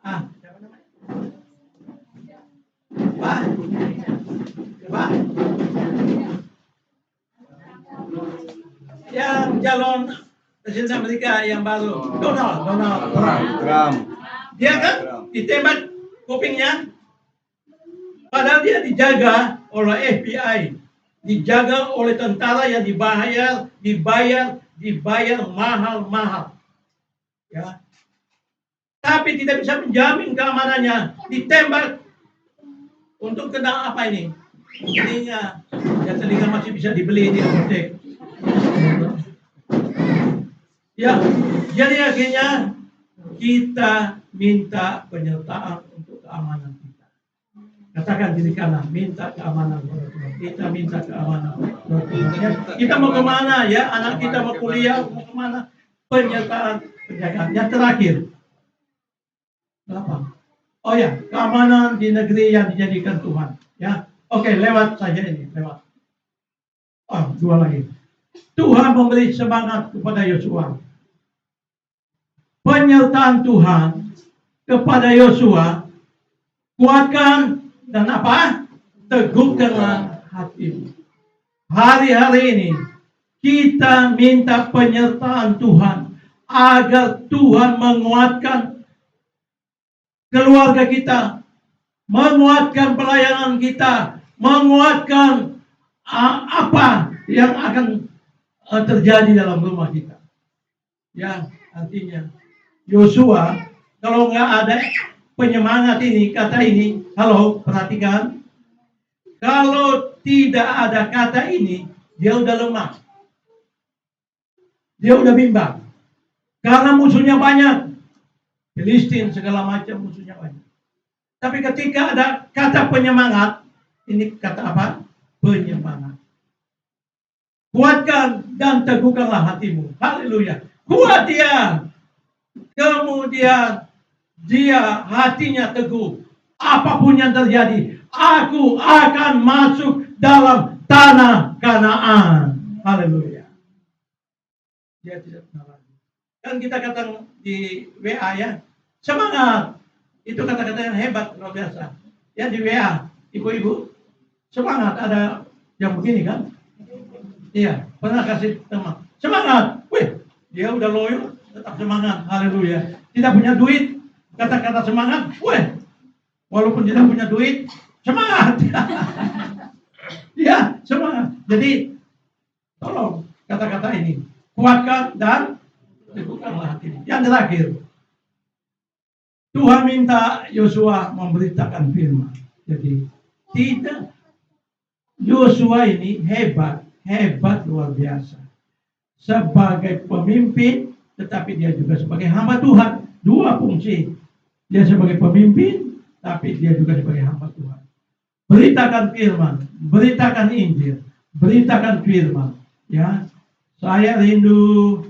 Siapa namanya? Pak? Yang calon presiden Amerika yang baru, Donald Trump. Dia kan ditembak kupingnya, padahal dia dijaga oleh FBI. dijaga oleh tentara yang dibayar mahal-mahal. Ya. Tapi tidak bisa menjamin keamanannya. Ditembak untuk kena apa ini? Telinga. Ya, telinga masih bisa dibeli di apotek. Ya, jadi akhirnya kita minta penyertaan untuk keamanan kita. Katakan diri kanan, minta keamanan kepada Tuhan. Kita minta keamanan kepada Tuhan. Ya, kita mau kemana ya? Anak kita mau kuliah, mau kemana? Penyertaan, penjagaan. Yang terakhir, apa? Oh ya, keamanan di negeri yang dijadikan Tuhan. Ya, oke, lewat saja ini, lewat. Oh, dua lagi. Tuhan memberi semangat kepada Yosua. Penyertaan Tuhan kepada Yosua, kuatkan dan apa? Teguhkanlah hatimu. Hari-hari ini kita minta penyertaan Tuhan agar Tuhan menguatkan keluarga kita, menguatkan pelayanan kita, menguatkan apa yang akan terjadi dalam rumah kita. Ya, artinya Yosua, kalau nggak ada penyemangat ini, kata ini, halo, perhatikan. Kalau tidak ada kata ini, dia udah lemah. Dia udah bimbang. Karena musuhnya banyak. Filistin segala macam musuhnya banyak. Tapi ketika ada kata penyemangat, ini kata apa? Penyemangat. Kuatkan dan teguhkanlah hatimu. Haleluya. Kuat dia. Kemudian dia hatinya teguh. Apapun yang terjadi, aku akan masuk dalam tanah Kanaan. Haleluya. Dia tidak pernah lagi. Kan kita katakan di WA ya, semangat. Itu kata-kata yang hebat, luar biasa. Ya di WA, ibu-ibu, semangat. Ada yang begini kan? Iya, pernah kasih teman. Semangat. Wih, dia udah loyo, tetap semangat. Haleluya. Tidak punya duit, kata-kata semangat. Wih, walaupun tidak punya duit, semangat. Ya, semangat. Jadi, tolong kata-kata ini. Kuatkan dan teguhkanlah hatimu. Yang terakhir, Tuhan minta Yosua memberitakan firman. Jadi, tidak. Yosua ini hebat luar biasa. Sebagai pemimpin, tetapi dia juga sebagai hamba Tuhan. Dua fungsi. Dia sebagai pemimpin, tapi dia juga sebagai hamba Tuhan. Beritakan firman, beritakan Injil, beritakan firman. Ya, saya rindu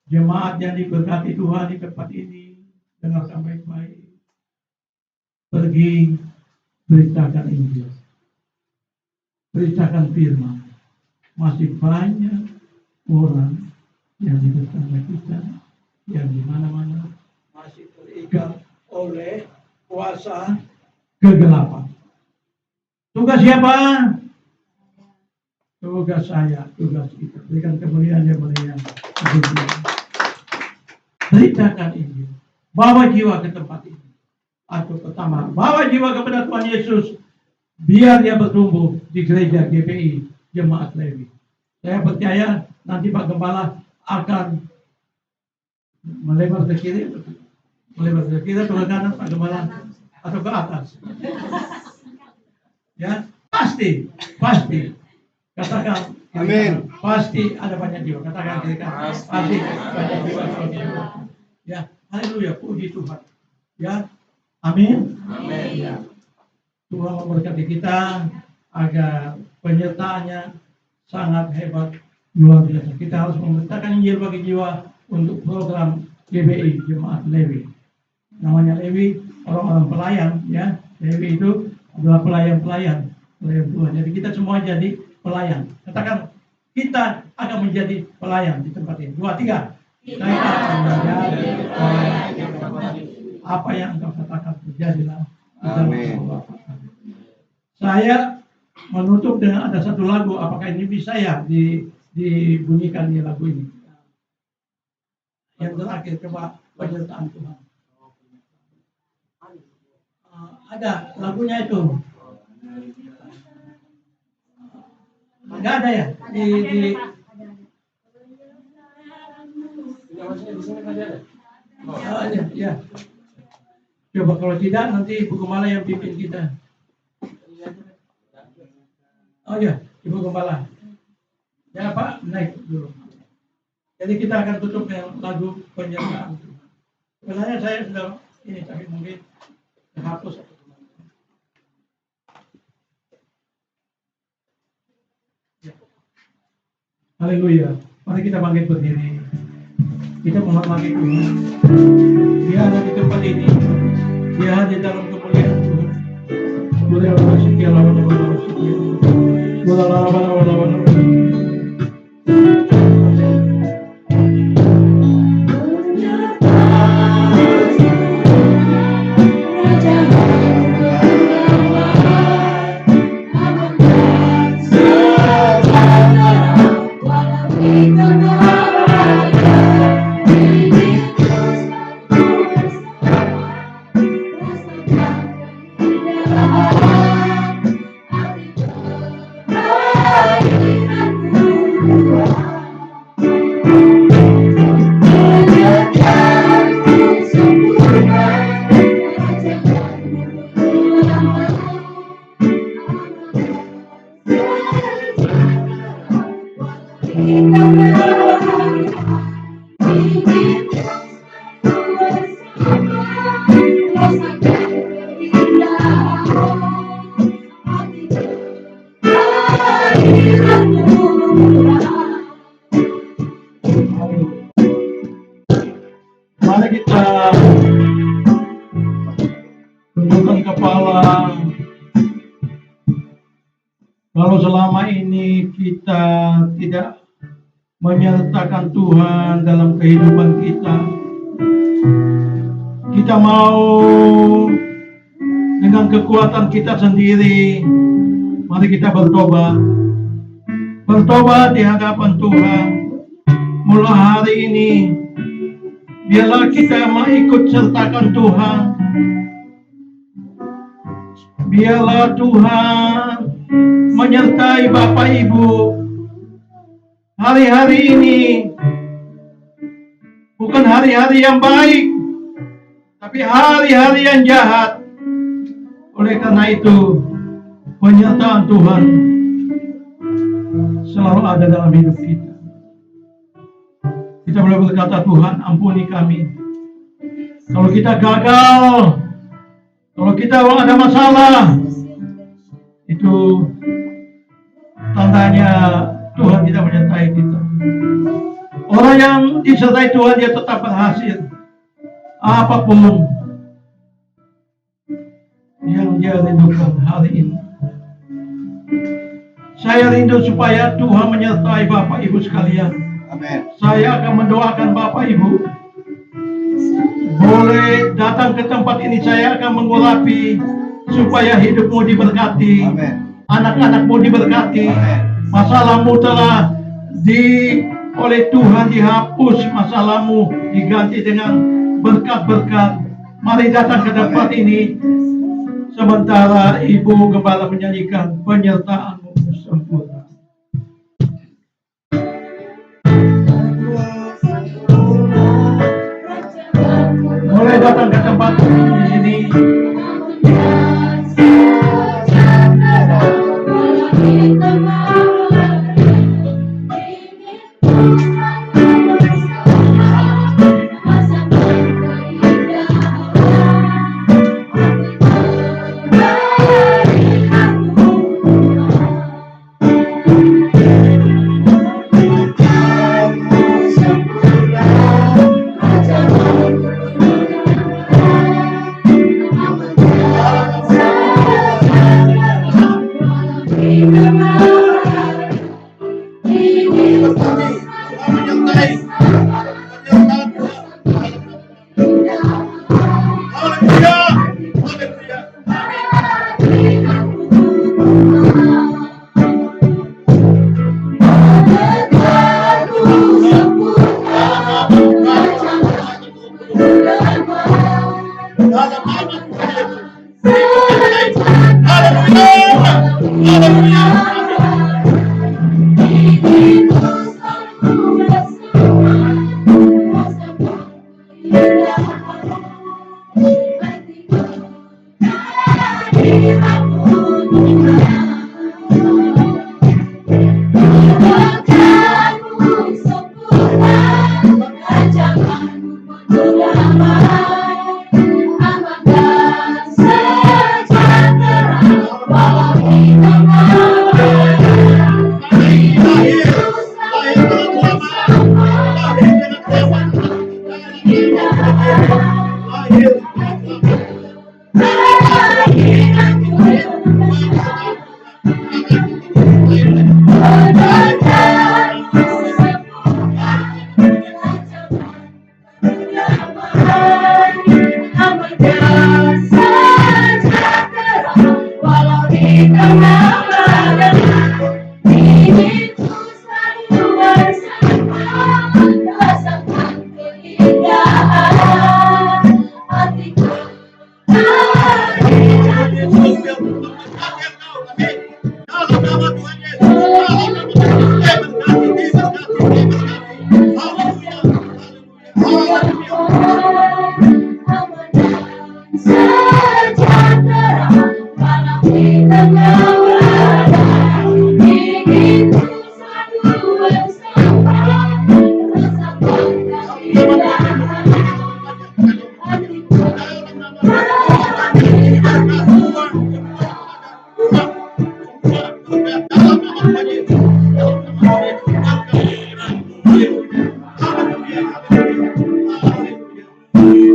jemaat yang diberkati Tuhan di tempat ini. Dengarkan baik-baik. Pergi beritakan Injil, beritakan firman. Masih banyak orang yang di tetangga kita, yang di mana-mana masih terikat oleh kuasa kegelapan. Tugas siapa? Tugas saya, tugas kita. Berikan kemuliaan yang mulia. Beritakan Injil. Bawa jiwa ke tempat ini. Atau pertama, bawa jiwa kepada Tuhan Yesus. Biar dia bertumbuh di gereja GPI, Jemaat Lewi. Saya percaya nanti Pak Gembala akan melebar ke kiri, melebar ke kiri atau ke kanan Pak Gembala, atau ke atas. Ya, pasti. Katakan, Amin. Pasti ada banyak jiwa. Katakan kiri kanan, pasti banyak jiwa. Ya, haleluya, puji Tuhan. Ya, amin. Amin. Ya. Tuhan memberkati kita agar penyertaannya sangat hebat, luar biasa. Kita harus memberitakan Injil bagi jiwa untuk program GBI, Jemaat Lewi. Namanya Lewi, orang-orang pelayan, ya. Lewi itu adalah pelayan Tuhan. Jadi kita semua jadi pelayan. Katakan, kita akan menjadi pelayan di tempat ini. 2, 3. Kita akan menjadi pelayan di tempat ini. Apa yang engkau katakan terjadilah. Amin. Saya menutup dengan ada satu lagu. Apakah ini bisa ya dibunyikan di lagu ini? Yang terakhir, coba penyertaan Tuhan. Ada lagunya itu. Nggak ada ya? Di oh, ya. Coba kalau tidak nanti Ibu Gembala yang pimpin kita. Oh ya, Ibu Gembala. Ya Pak, naik dulu. Jadi kita akan tutup dengan lagu penyertaan. Sebenarnya saya sudah ini, tapi mungkin hapus. Ya. Haleluya. Mari kita bangkit berdiri. Kita menghormati Tuhan. Dia ada di tempat ini. Dia hadir dalam kemuliaan Tuhan. Boleh Allah setia lawan Allah setia. Boleh lawan. Mari kita tundukkan kepala. Kalau selama ini kita tidak menyertakan Tuhan dalam kehidupan kita, kita mau dengan kekuatan kita sendiri, mari kita bertobat. Bertobat di hadapan Tuhan. Mulai hari ini, biarlah kita mengikut sertakan Tuhan. Biarlah Tuhan menyertai Bapak Ibu hari-hari ini. Bukan hari-hari yang baik, tapi hari-hari yang jahat. Oleh karena itu, penyertaan Tuhan selalu ada dalam hidup kita. Kita boleh berkata, Tuhan ampuni kami. Kalau kita gagal, kalau kita ada masalah, itu tandanya Tuhan tidak menyertai kita. Orang yang disertai Tuhan, dia tetap berhasil. Apapun yang dia rindukan hari ini. Saya rindu supaya Tuhan menyertai Bapak Ibu sekalian. Amin. Saya akan mendoakan Bapak Ibu. Boleh datang ke tempat ini, saya akan mengurapi supaya hidupmu diberkati. Amin. Anak-anakmu diberkati. Amin. Masalahmu telah oleh Tuhan dihapus, masalahmu diganti dengan berkat-berkat. Mari datang ke tempat ini sementara Ibu Gembala menyanyikan penyertaanmu sempurna. Boleh datang ke tempat di sini. sejahtera walau kita jauh berada. Ingin ku satu bersama, rasakan keindahan hatiku.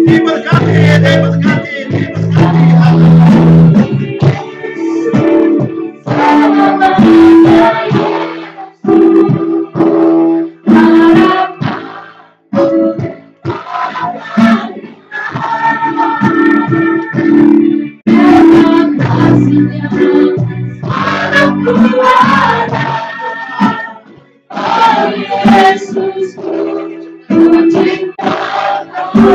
Diberkati, diberkati, diberkati. Yesus, ku cinta kau.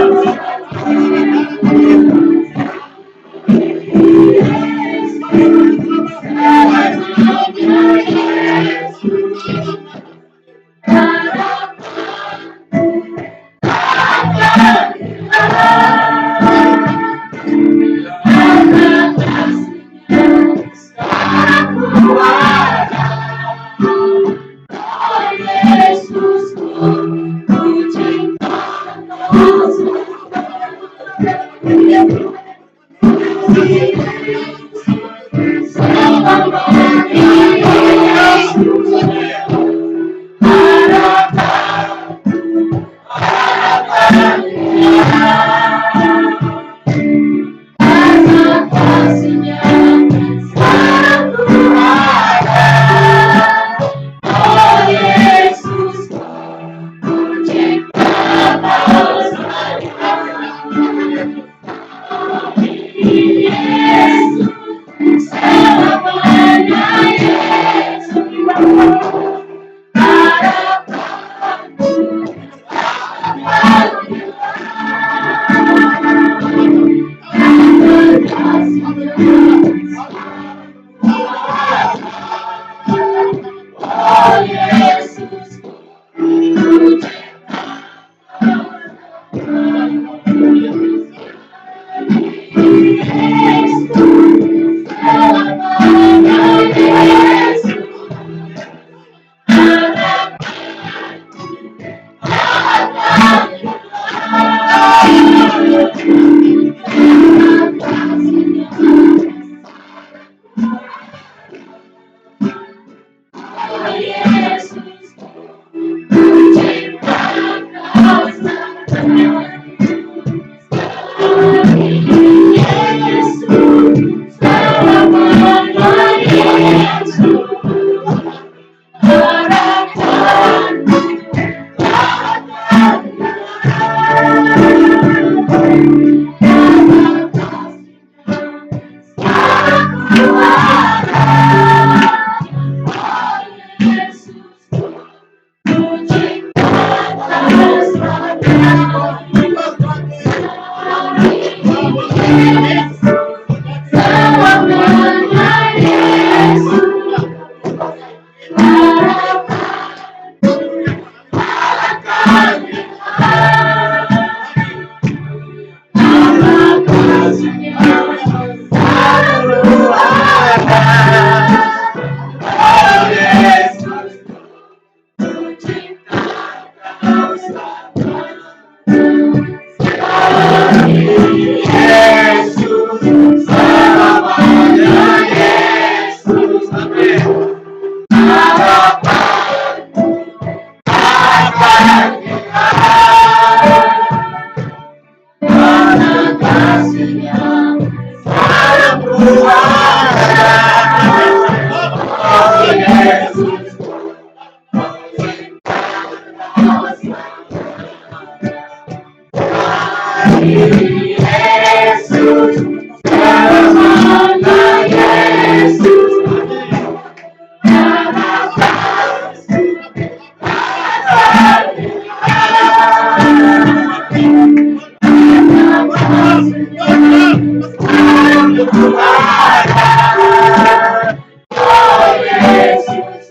Yesus,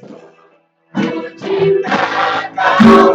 ku cinta kau.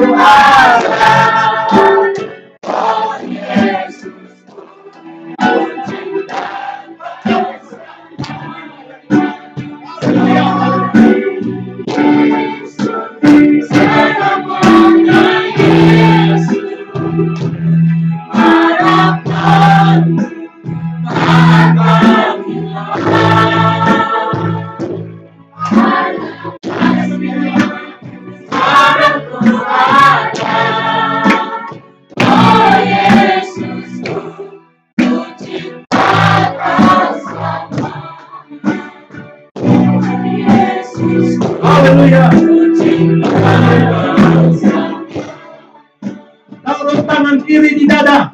ada. Oh Yesus, ku cinta selamanya Yesus, harapan harapanku ada. Oh Yesus, ku cinta kau sama. Yesus, Haleluya. ku cinta kau sama. Taruh tangan kiri di dada.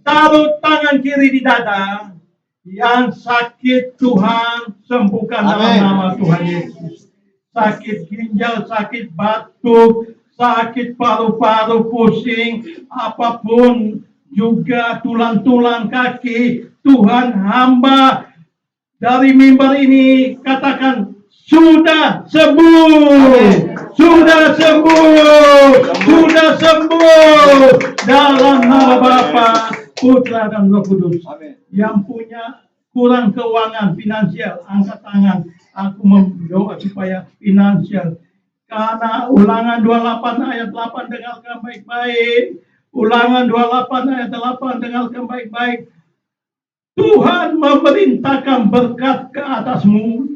Taruh tangan kiri di dada. Yang sakit Tuhan sembuhkan dalam Amin. nama Tuhan Yesus. Sakit ginjal, sakit batuk, sakit paru-paru, pusing, apapun juga tulang-tulang kaki, Tuhan hamba dari mimbar ini katakan sudah sembuh, sudah sembuh, sudah sembuh dalam nama Bapa, Putra dan Roh Kudus. Amin. Yang punya kurang keuangan finansial, angkat tangan. Aku berdoa supaya finansial. Karena Ulangan 28 ayat 8 dengarkan baik-baik. Ulangan 28 ayat 8 dengarkan baik-baik. Tuhan memerintahkan berkat ke atasmu,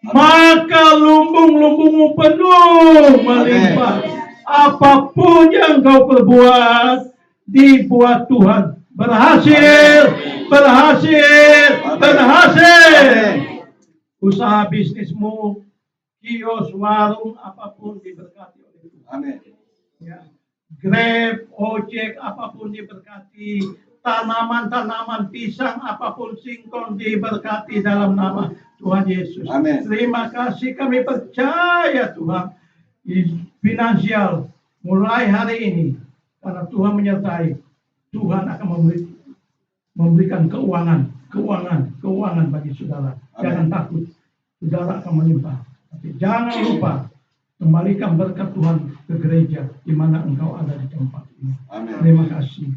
maka lumbung-lumbungmu penuh melimpah. Apapun yang kau perbuat, dibuat Tuhan berhasil, berhasil, berhasil. Usaha bisnismu, kios, warung, apapun diberkati oleh Tuhan. Amin. Ya. Grab, ojek, apapun diberkati. Tanaman-tanaman pisang, apapun singkong diberkati dalam nama Tuhan Yesus. Amin. Terima kasih, kami percaya Tuhan. Finansial, mulai hari ini, karena Tuhan menyertai, Tuhan akan memberikan keuangan bagi saudara. Amin. Jangan takut, saudara akan melimpah. Tapi jangan lupa, kembalikan berkat Tuhan ke gereja di mana engkau ada di tempat ini. Amin. Terima kasih.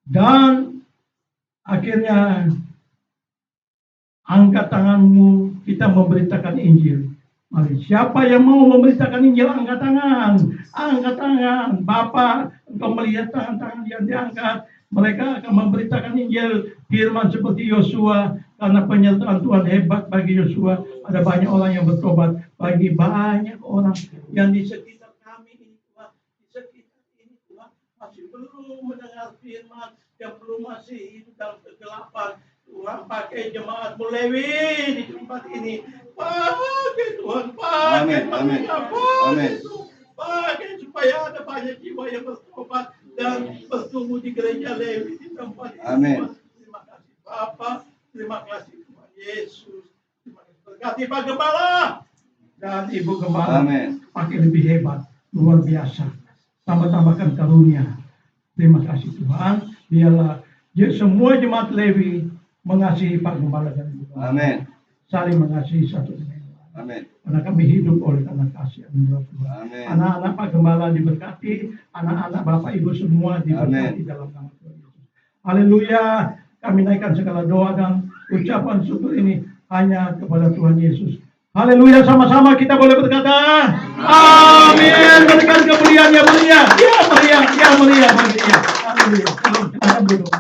Dan akhirnya angkat tanganmu, kita memberitakan Injil. Mari, siapa yang mau memberitakan Injil, angkat tangan. Angkat tangan. Bapak, engkau melihat tangan-tangan yang diangkat. Mereka akan memberitakan Injil firman seperti Yosua. Karena penyertaan Tuhan hebat bagi Yosua. Ada banyak orang yang bertobat. Bagi banyak orang yang di sekitar kami ini Tuhan. Di sekitar ini Tuhan. Masih belum mendengar firman. Yang belum masih hidup dalam kegelapan. Tuhan pakai jemaat Lewi di tempat ini. Pakai Tuhan. Pakai Amin. Amin. Pakai supaya ada banyak jiwa yang bertobat dan bertumbuh di gereja Lewi di tempat ini. Amin. Terima kasih Bapa. Terima kasih Tuhan Yesus. Terima kasih. Berkati Pak Gembala dan Ibu Gembala. Amin. Pakai lebih hebat, luar biasa. Tambah-tambahkan karunia. Terima kasih Tuhan. Biarlah semua jemaat Lewi mengasihi Pak Gembala dan Ibu Gembala. Amin. Saling mengasihi satu sama lain. Amin. Karena kami hidup oleh karena kasih anugerah Tuhan. Amin. Anak-anak Pak Gembala diberkati, anak-anak Bapak Ibu semua diberkati Amin. dalam nama Tuhan Yesus. Haleluya. Kami naikkan segala doa dan ucapan syukur ini hanya kepada Tuhan Yesus. Haleluya, sama-sama kita boleh berkata, amin. Berikan kemuliaan yang mulia. Ya mulia, ya mulia bagi dia. Haleluya. Silakan duduk.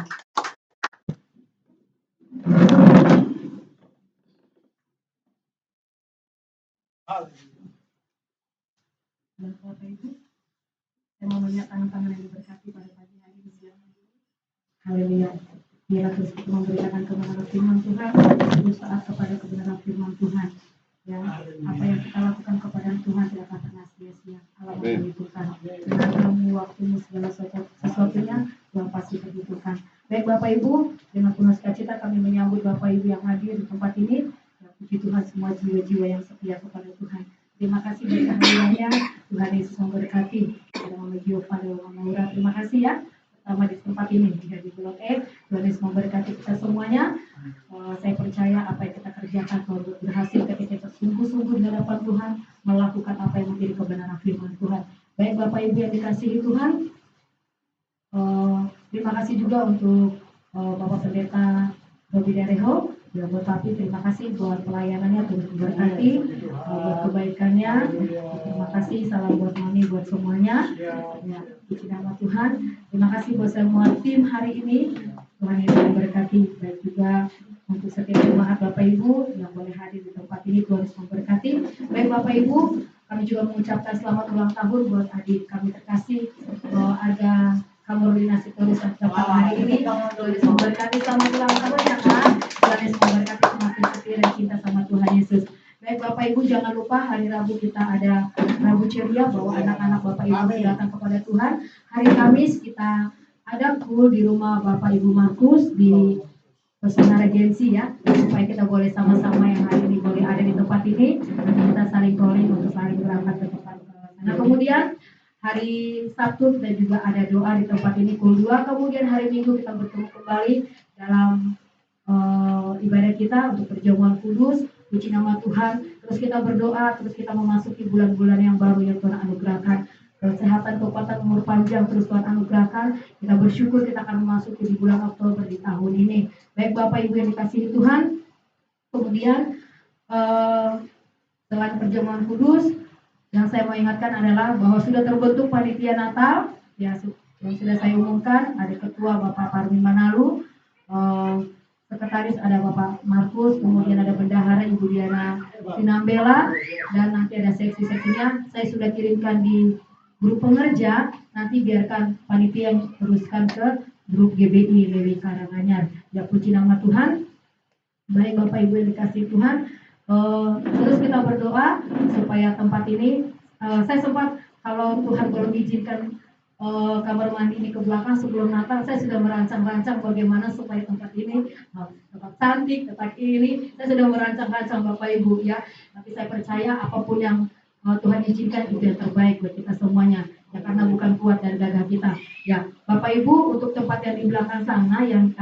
Dan Bapak Ibu, saya mau melihat tangan-tangan yang diberkati pada pagi hari di siang hari. Haleluya. Biarlah terus kita memberitakan kebenaran firman Tuhan, berusaha kepada kebenaran firman Tuhan. Ya, apa yang kita lakukan kepada Tuhan tidak akan pernah sia-sia. Allah membutuhkan tenagamu, waktumu, segala sesuatunya Tuhan pasti membutuhkan. Baik Bapak Ibu, dengan penuh sukacita kami menyambut Bapak Ibu yang hadir di tempat ini. Ya, puji Tuhan semua jiwa-jiwa yang setia kepada Tuhan. Terima kasih bagi kehadirannya. Tuhan Yesus memberkati. Dalam nama Giova dan Maura. Terima kasih ya. Pertama di tempat ini di Blok F. Tuhan Yesus memberkati kita semuanya. Saya percaya apa yang kita kerjakan kalau berhasil ketika kita sungguh-sungguh di hadapan Tuhan, melakukan apa yang menjadi kebenaran firman Tuhan. Baik Bapak Ibu yang dikasihi Tuhan, terima kasih juga untuk Bapak Pendeta Robi Dereho, ya buat Papi, terima kasih buat pelayanannya, turut diberkati, buat kebaikannya. Terima kasih, salam buat Mami, buat semuanya. Ya, puji nama Tuhan. Terima kasih buat semua tim hari ini. Tuhan Yesus memberkati. Baik juga untuk setiap jemaat Bapak Ibu yang boleh hadir di tempat ini, Tuhan Yesus memberkati. Baik Bapak Ibu, kami juga mengucapkan selamat ulang tahun buat adik kami terkasih, Arga Kamurlinasi Tulis tempat hari ini. Tuhan Yesus memberkati, selamat ulang tahun ya Kak. Tuhan Yesus memberkati, semakin setia dan cinta sama Tuhan Yesus. Baik Bapak Ibu, jangan lupa hari Rabu kita ada Rabu Ceria, bahwa anak-anak Bapak Ibu datang kepada Tuhan. Hari Kamis kita ada full di rumah Bapak Ibu Markus di Pesona Regensi ya, supaya kita boleh sama-sama yang hari ini boleh ada di tempat ini, nanti kita saling calling untuk saling berangkat ke tempat sana. Kemudian hari Sabtu kita juga ada doa di tempat ini pukul 2. Kemudian hari Minggu kita bertemu kembali dalam ibadah kita untuk perjamuan kudus, puji nama Tuhan. Terus kita berdoa, terus kita memasuki bulan-bulan yang baru yang Tuhan anugerahkan. Kesehatan, kekuatan, umur panjang terus Tuhan anugerahkan. Kita bersyukur kita akan memasuki di bulan Oktober di tahun ini. Baik Bapak Ibu yang dikasihi Tuhan. Kemudian selain perjamuan kudus, yang saya mau ingatkan adalah bahwa sudah terbentuk panitia Natal ya, yang sudah saya umumkan. Ada ketua Bapak Parmin Manalu, sekretaris ada Bapak Markus, kemudian ada bendahara Ibu Diana Sinambela, dan nanti ada seksi-seksinya. Saya sudah kirimkan di grup pengerja, nanti biarkan panitia yang teruskan ke grup GBI Lewi Karanganyar. Ya, puji nama Tuhan. Baik Bapak Ibu yang dikasihi Tuhan, terus kita berdoa supaya tempat ini, saya sempat kalau Tuhan belum izinkan kamar mandi ini ke belakang sebelum Natal, saya sudah merancang-rancang bagaimana supaya tempat ini tetap cantik, tetap ini. Saya sudah merancang-rancang Bapak Ibu ya. Tapi saya percaya apapun yang Tuhan izinkan itu yang terbaik buat kita semuanya. Ya, karena bukan kuat dan gagah kita. Ya, Bapak Ibu, untuk tempat yang di belakang sana, yang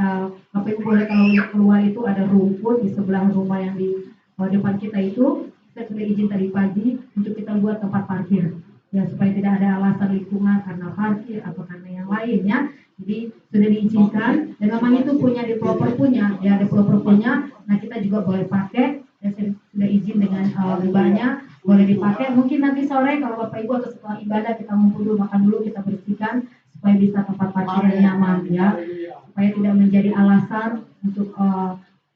Bapak Ibu boleh kalau keluar itu ada rumput di sebelah rumah yang di depan kita itu. Saya sudah izin tadi pagi untuk kita buat tempat parkir. Ya, supaya tidak ada alasan lingkungan karena parkir atau karena yang lainnya. Jadi sudah diizinkan dan memang itu punya developer punya, ya developer punya. Nah, kita juga boleh pakai. Saya sudah izin dengan banyak boleh dipakai. Mungkin nanti sore kalau Bapak Ibu atau setelah ibadah kita ngumpul dulu, makan dulu, kita bersihkan supaya bisa tempat parkir yang nyaman ya, supaya tidak menjadi alasan untuk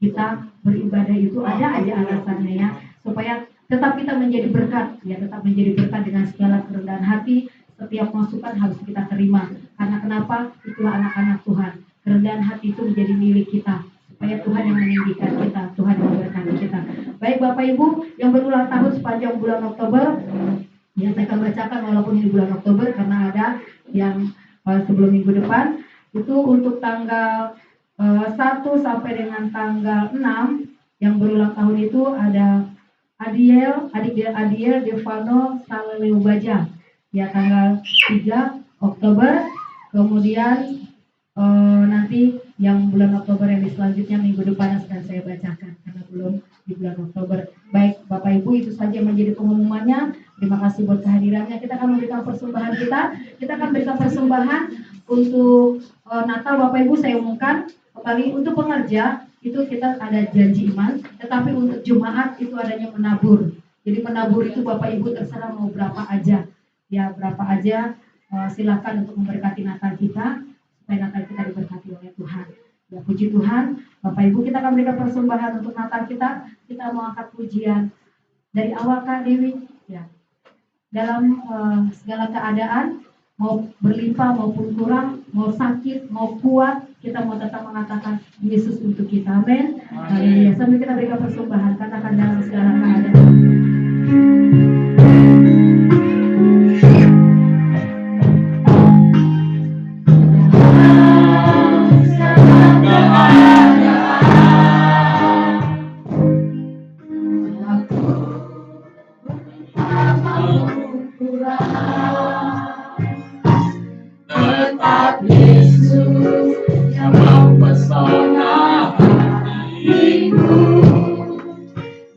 kita beribadah itu ada aja alasannya ya, supaya tetap kita menjadi berkat ya, tetap menjadi berkat dengan segala kerendahan hati. Setiap masukan harus kita terima, karena kenapa? Itulah anak-anak Tuhan. Kerendahan hati itu menjadi milik kita, supaya Tuhan yang meninggikan kita, Tuhan yang memberkati kita. Baik Bapak Ibu yang berulang tahun sepanjang bulan Oktober, yang saya akan bacakan walaupun ini bulan Oktober karena ada yang sebelum minggu depan, itu untuk tanggal 1 sampai dengan tanggal 6 yang berulang tahun itu ada adik Adiel Devano Saleleu Bajang ya, tanggal 3 Oktober. Kemudian nanti yang bulan Oktober yang di selanjutnya minggu depan akan saya bacakan karena belum di bulan Oktober. Baik Bapak Ibu, itu saja menjadi pengumumannya. Terima kasih buat kehadirannya. Kita akan memberikan persembahan kita akan berikan persembahan untuk Natal. Bapak Ibu, saya umumkan kembali untuk pengerja itu kita ada janji iman, tetapi untuk jemaat itu adanya menabur. Jadi menabur itu Bapak Ibu terserah mau berapa aja ya, berapa aja silakan untuk memberkati Natal kita, supaya Natal kita diberkati oleh Tuhan. Ya, puji Tuhan. Bapak Ibu, kita akan berikan persembahan untuk Natal kita. Kita mau angkat pujian dari awal Kak Dewi ya. Dalam segala keadaan, mau berlimpah maupun kurang, mau sakit, mau kuat, kita mau tetap mengatakan Yesus untuk kita. Amin. Haleluya. Sambil kita berikan persembahan, katakan dalam segala keadaan. Tetap Yesus yang mempesona hatiku,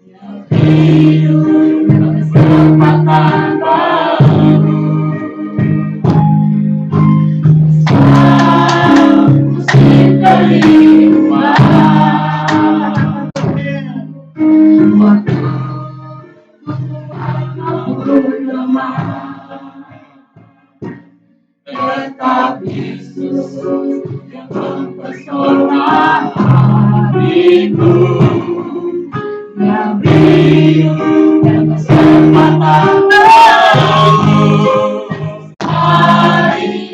yang hidup bersama. Tetap Yesus yang mempesona hatiku, yang beri dan kesempatan baru. Mari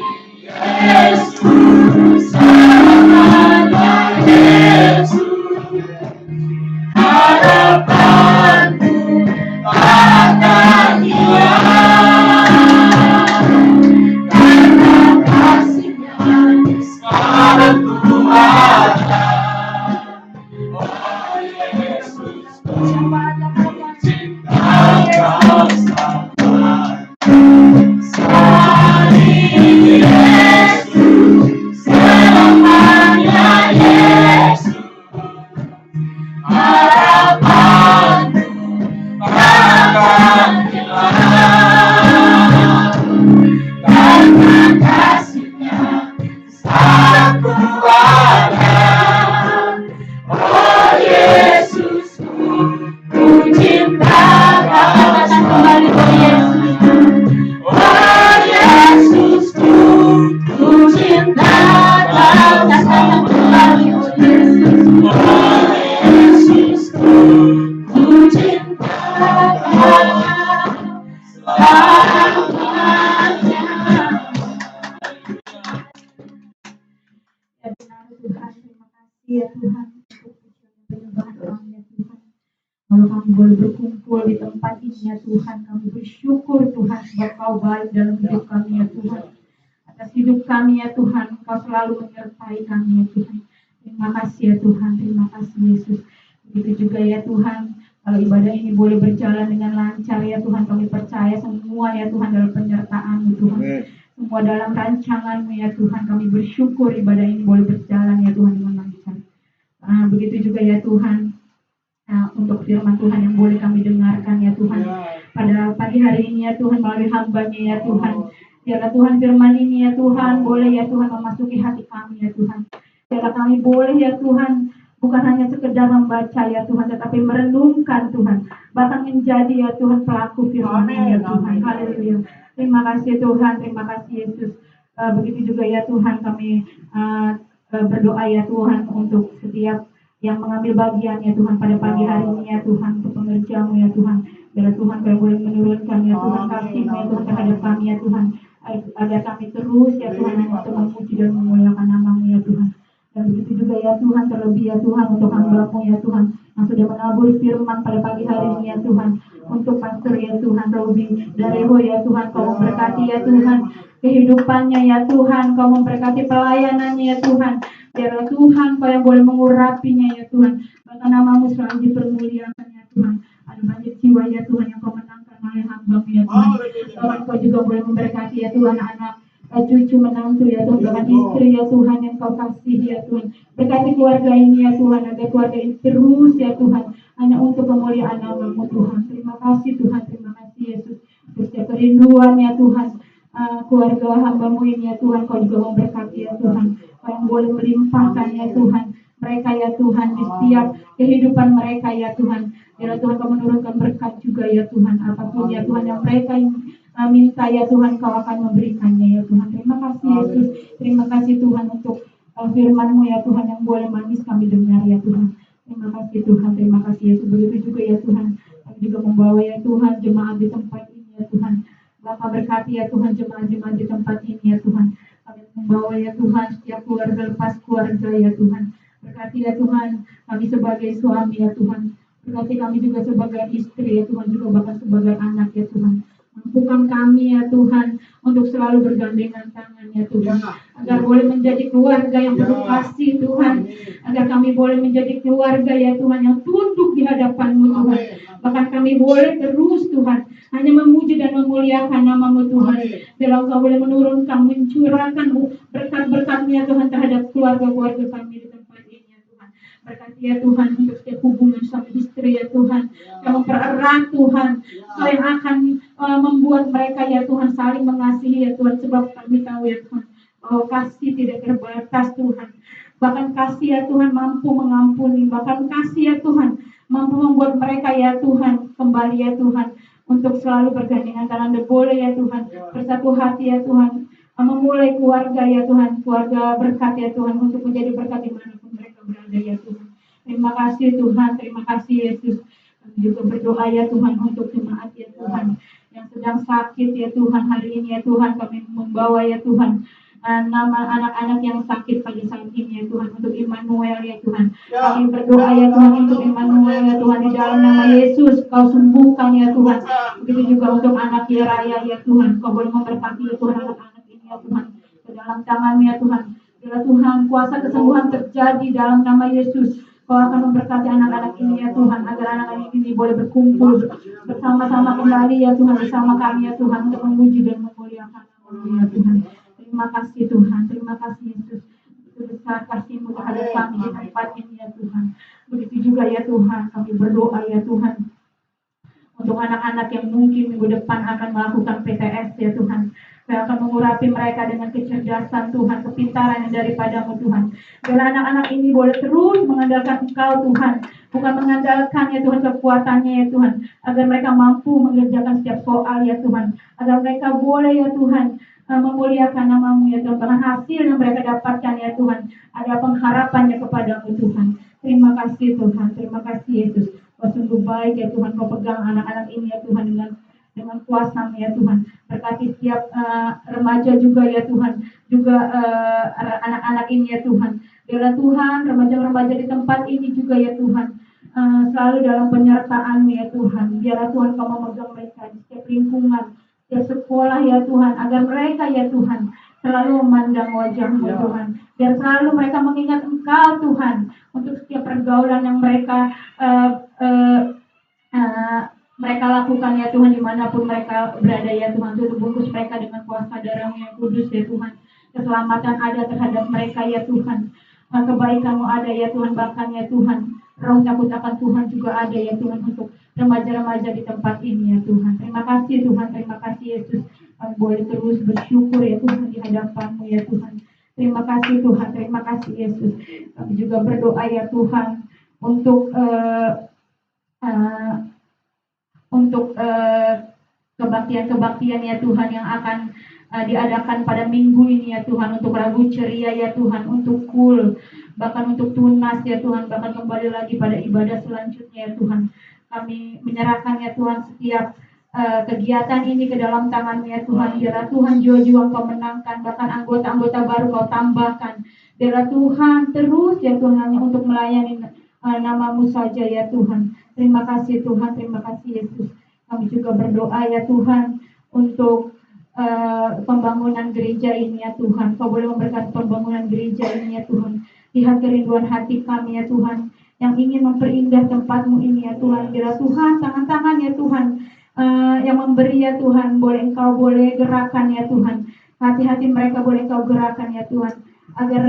Yesus, selamanya Yesus, harapanku akan Dia. Sekarang ku ada, oh Yesus, ku cinta Kau sampai. Salib Yesus, selamanya Yesus, harapanku akan hilang. Karena kasih-Nya sekarang ku ada, oh Yesusku, ku cinta Kau kembali, oh Yesus, oh Yesusku, ku cinta Kau kembali, oh Yesus, oh Yesusku, ku cinta Kau selamanya. Ya benar Tuhan, terima kasih ya Tuhan untuk penyembahan kami ya Tuhan. Kalau kami boleh berkumpul di tempat ini ya Tuhan, kami bersyukur Tuhan sebab Kau baik dalam hidup kami ya Tuhan. Atas hidup kami ya Tuhan, Kau selalu menyertai kami ya Tuhan. Terima kasih ya Tuhan, terima kasih Yesus. Begitu juga ya Tuhan, kalau ibadah ini boleh berjalan dengan lancar ya Tuhan, kami percaya semua ya Tuhan dalam penyertaan-Mu Tuhan. Semua dalam rancangan-Mu ya Tuhan, kami bersyukur ibadah ini boleh berjalan ya Tuhan dengan lancar. Begitu juga ya Tuhan, untuk firman Tuhan yang boleh kami dengarkan ya Tuhan pada pagi hari ini ya Tuhan melalui hamba-Nya ya Tuhan. Biarlah Tuhan firman ini ya Tuhan boleh ya Tuhan memasuki hati kami ya Tuhan. Biarlah kami boleh ya Tuhan bukan hanya sekedar membaca ya Tuhan, tetapi merenungkan Tuhan, bahkan menjadi ya Tuhan pelaku firman-Mu ya Tuhan. Haleluya. Terima kasih Tuhan, terima kasih Yesus. Begitu juga ya Tuhan kami berdoa ya Tuhan untuk setiap yang mengambil bagian ya Tuhan pada pagi hari ini ya Tuhan, untuk pengerja-Mu ya Tuhan. Biarlah Tuhan Kau boleh menurunkan ya Tuhan kasih-Mu ya Tuhan terhadap kami ya Tuhan, agar kami terus ya Tuhan untuk memuji dan memuliakan nama-Mu ya Tuhan. Dan begitu juga ya Tuhan, terlebih ya Tuhan untuk hamba-Mu ya Tuhan yang sudah menabur firman pada pagi hari ini ya Tuhan, untuk pastor ya Tuhan, terlebih Dareho ya Tuhan, Kau memberkati ya Tuhan kehidupannya ya Tuhan, Kau memberkati pelayanannya ya Tuhan. Biarlah Tuhan Kau yang boleh mengurapinya ya Tuhan, bahkan nama-Mu selalu dipermuliakan ya Tuhan. Ada banyak jiwa ya Tuhan yang Kau menangkan oleh hamba-Mu ya Tuhan. Bahkan Kau juga boleh memberkati ya Tuhan anak cucu menantu ya Tuhan, bahkan istri ya Tuhan yang Kau kasih ya Tuhan. Berkati keluarga ini ya Tuhan, agar keluarga ini terus ya Tuhan hanya untuk kemuliaan nama-Mu Tuhan. Terima kasih Tuhan, terima kasih Yesus. Setiap kerinduan ya Tuhan, keluarga hamba-Mu ini ya Tuhan, Kau juga memberkati ya Tuhan. Kau yang boleh melimpahkan ya Tuhan mereka ya Tuhan di setiap kehidupan mereka ya Tuhan. Biarlah Tuhan Kau menurunkan berkat juga ya Tuhan, apapun ya Tuhan yang mereka minta ya Tuhan, Kau akan memberikannya ya Tuhan. Terima kasih Yesus, terima kasih Tuhan untuk firman-Mu ya Tuhan yang boleh manis kami dengar ya Tuhan. Terima kasih Tuhan, terima kasih Yesus. Begitu juga ya Tuhan, kami juga membawa ya Tuhan jemaat di tempat ini ya Tuhan. Bapa berkati ya Tuhan jemaat-jemaat di tempat ini ya Tuhan. Kami membawa ya Tuhan setiap keluarga lepas keluarga ya Tuhan. Berkati ya Tuhan kami sebagai suami ya Tuhan. Berkati kami juga sebagai istri ya Tuhan, juga bahkan sebagai anak ya Tuhan. Mampukan kami ya Tuhan untuk selalu bergandengan tangan ya Tuhan, agar boleh menjadi keluarga yang penuh kasih Tuhan, agar kami boleh menjadi keluarga ya Tuhan yang tunduk di hadapan-Mu Tuhan. Bahkan kami boleh terus Tuhan hanya memuji dan memuliakan nama-Mu Tuhan. Biarlah Kau boleh menurunkan, mencurahkan berkat-berkat-Nya Tuhan terhadap keluarga-keluarga kami di tempat ini ya Tuhan. Berkati ya Tuhan untuk setiap hubungan suami istri ya Tuhan, yang mempererat Tuhan, Kau yang akan membuat mereka ya Tuhan saling mengasihi ya Tuhan, sebab kami tahu ya Tuhan bahwa kasih tidak terbatas Tuhan. Bahkan kasih ya Tuhan mampu mengampuni, bahkan kasih ya Tuhan mampu membuat mereka ya Tuhan kembali ya Tuhan untuk selalu bergandengan tangan. Dan boleh ya Tuhan bersatu hati ya Tuhan, memulai keluarga ya Tuhan, keluarga berkat ya Tuhan, untuk menjadi berkat dimanapun mereka berada ya Tuhan. Terima kasih Tuhan, terima kasih Yesus. Kami juga berdoa ya Tuhan untuk jemaat ya Tuhan yang sedang sakit ya Tuhan hari ini ya Tuhan. Kami membawa ya Tuhan nama anak-anak yang sakit pada saat ini ya Tuhan, untuk Immanuel ya Tuhan. Kami berdoa ya Tuhan untuk Immanuel ya Tuhan, di dalam nama Yesus Kau sembuhkan ya Tuhan. Begitu juga untuk anak ya Raya ya Tuhan, Kau boleh memberkati ya Tuhan anak-anak ini ya Tuhan, ke dalam tangan ya Tuhan. Ya Tuhan, kuasa kesembuhan terjadi dalam nama Yesus. Kau akan memberkati anak-anak ini ya Tuhan, agar anak-anak ini boleh berkumpul bersama-sama kembali ya Tuhan, bersama kami ya Tuhan, untuk memuji dan memuliakan nama-Mu ya Tuhan. Terima kasih Tuhan, terima kasih Yesus. Begitu besar kasih-Mu terhadap kami di tempat ini ya Tuhan. Begitu juga ya Tuhan, kami berdoa ya Tuhan untuk anak-anak yang mungkin minggu depan akan melakukan PTS ya Tuhan. Kau akan mengurapi mereka dengan kecerdasan Tuhan, kepintaran yang daripada-Mu Tuhan. Biarlah anak-anak ini boleh terus mengandalkan Engkau Tuhan, bukan mengandalkan ya Tuhan kekuatannya ya Tuhan, agar mereka mampu mengerjakan setiap soal ya Tuhan, agar mereka boleh ya Tuhan memuliakan nama-Mu ya Tuhan. Bahkan hasil yang mereka dapatkan ya Tuhan, ada pengharapannya kepada-Mu Tuhan. Terima kasih Tuhan, terima kasih Yesus. Kau sungguh baik ya Tuhan, Kau pegang anak-anak ini ya Tuhan dengan kuasa-Mu ya Tuhan. Berkati setiap remaja juga ya Tuhan, juga anak-anak ini ya Tuhan. Biarlah Tuhan remaja-remaja di tempat ini juga ya Tuhan, selalu dalam penyertaan-Mu ya Tuhan. Biarlah Tuhan Kau memegang mereka di setiap lingkungan, setiap sekolah ya Tuhan, agar mereka ya Tuhan selalu memandang wajah-Mu Tuhan. Biar selalu mereka mengingat Engkau Tuhan, untuk setiap pergaulan yang mereka mereka lakukan ya Tuhan, dimanapun mereka berada ya Tuhan. Tutup bungkus mereka dengan kuasa darah-Mu yang kudus ya Tuhan. Keselamatan ada terhadap mereka ya Tuhan, kebaikan-Mu ada ya Tuhan. Bahkan ya Tuhan, roh takut akan Tuhan juga ada ya Tuhan, untuk remaja-remaja di tempat ini ya Tuhan. Terima kasih Tuhan, terima kasih Yesus. Kami boleh terus bersyukur ya Tuhan di hadapan-Mu ya Tuhan. Terima kasih Tuhan, terima kasih Yesus. Kami juga berdoa ya Tuhan untuk kebaktian-kebaktian ya Tuhan yang akan diadakan pada minggu ini ya Tuhan, untuk Rabu Ceria ya Tuhan, untuk kul, bahkan untuk tunas ya Tuhan, bahkan kembali lagi pada ibadah selanjutnya ya Tuhan. Kami menyerahkan ya Tuhan setiap kegiatan ini ke dalam tangan-Mu ya Tuhan. Biarlah Tuhan jiwa-jiwa Kau menangkan, bahkan anggota-anggota baru Kau tambahkan. Biarlah Tuhan terus ya Tuhan hanya untuk melayani nama-Mu saja ya Tuhan. Terima kasih Tuhan, terima kasih Yesus. Kami juga berdoa ya Tuhan untuk pembangunan gereja ini ya Tuhan. Kau boleh memberkati pembangunan gereja ini ya Tuhan. Lihat kerinduan hati kami ya Tuhan, yang ingin memperindah tempat-Mu ini ya Tuhan. Biarlah Tuhan tangan-tangan ya Tuhan yang memberi ya Tuhan, boleh Engkau boleh gerakan ya Tuhan. Hati-hati mereka boleh Engkau gerakan ya Tuhan, agar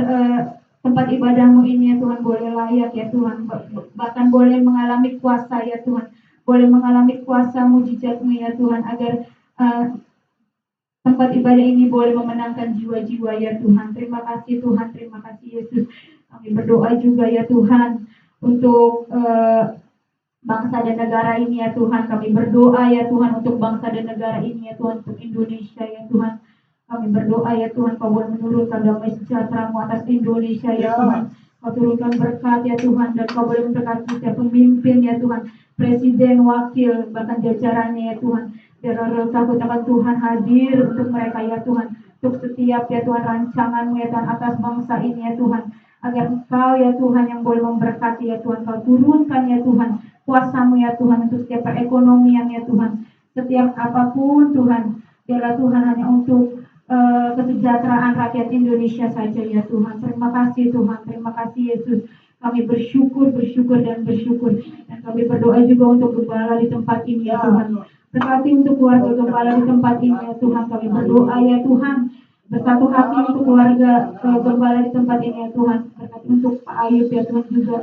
tempat ibadah-Mu ini ya Tuhan boleh layak ya Tuhan, bahkan boleh mengalami kuasa ya Tuhan, boleh mengalami kuasa mujizat-Mu ya Tuhan, agar tempat ibadah ini boleh memenangkan jiwa-jiwa ya Tuhan. Terima kasih Tuhan, terima kasih Yesus. Kami berdoa juga ya Tuhan untuk bangsa dan negara ini ya Tuhan. Kami berdoa ya Tuhan untuk bangsa dan negara ini ya Tuhan, untuk Indonesia ya Tuhan. Kami berdoa ya Tuhan, Kau boleh menurunkan damai sejahtera-Mu atas Indonesia ya Tuhan. Kau turunkan berkat ya Tuhan, dan Kau boleh memberkati setiap pemimpin ya Tuhan, presiden, wakil, bahkan jajarannya ya Tuhan. Biar roh takut akan Tuhan hadir untuk mereka ya Tuhan, untuk setiap ya Tuhan rancangan-Mu ya Tuhan atas bangsa ini ya Tuhan, agar Engkau ya Tuhan yang boleh memberkati ya Tuhan. Kau turunkan ya Tuhan kuasa-Mu ya Tuhan, untuk setiap perekonomian ya Tuhan, setiap apapun Tuhan. Biarlah Tuhan hanya untuk kesejahteraan rakyat Indonesia saja ya Tuhan. Terima kasih Tuhan, terima kasih Yesus. Kami bersyukur dan bersyukur. Dan kami berdoa juga untuk gembala di tempat ini ya Tuhan. Berkati untuk keluarga gembala di tempat ini ya Tuhan. Kami berdoa ya Tuhan, bersatu hati untuk keluarga gembala di tempat ini ya Tuhan. Berkati untuk Pak Ayub ya Tuhan, juga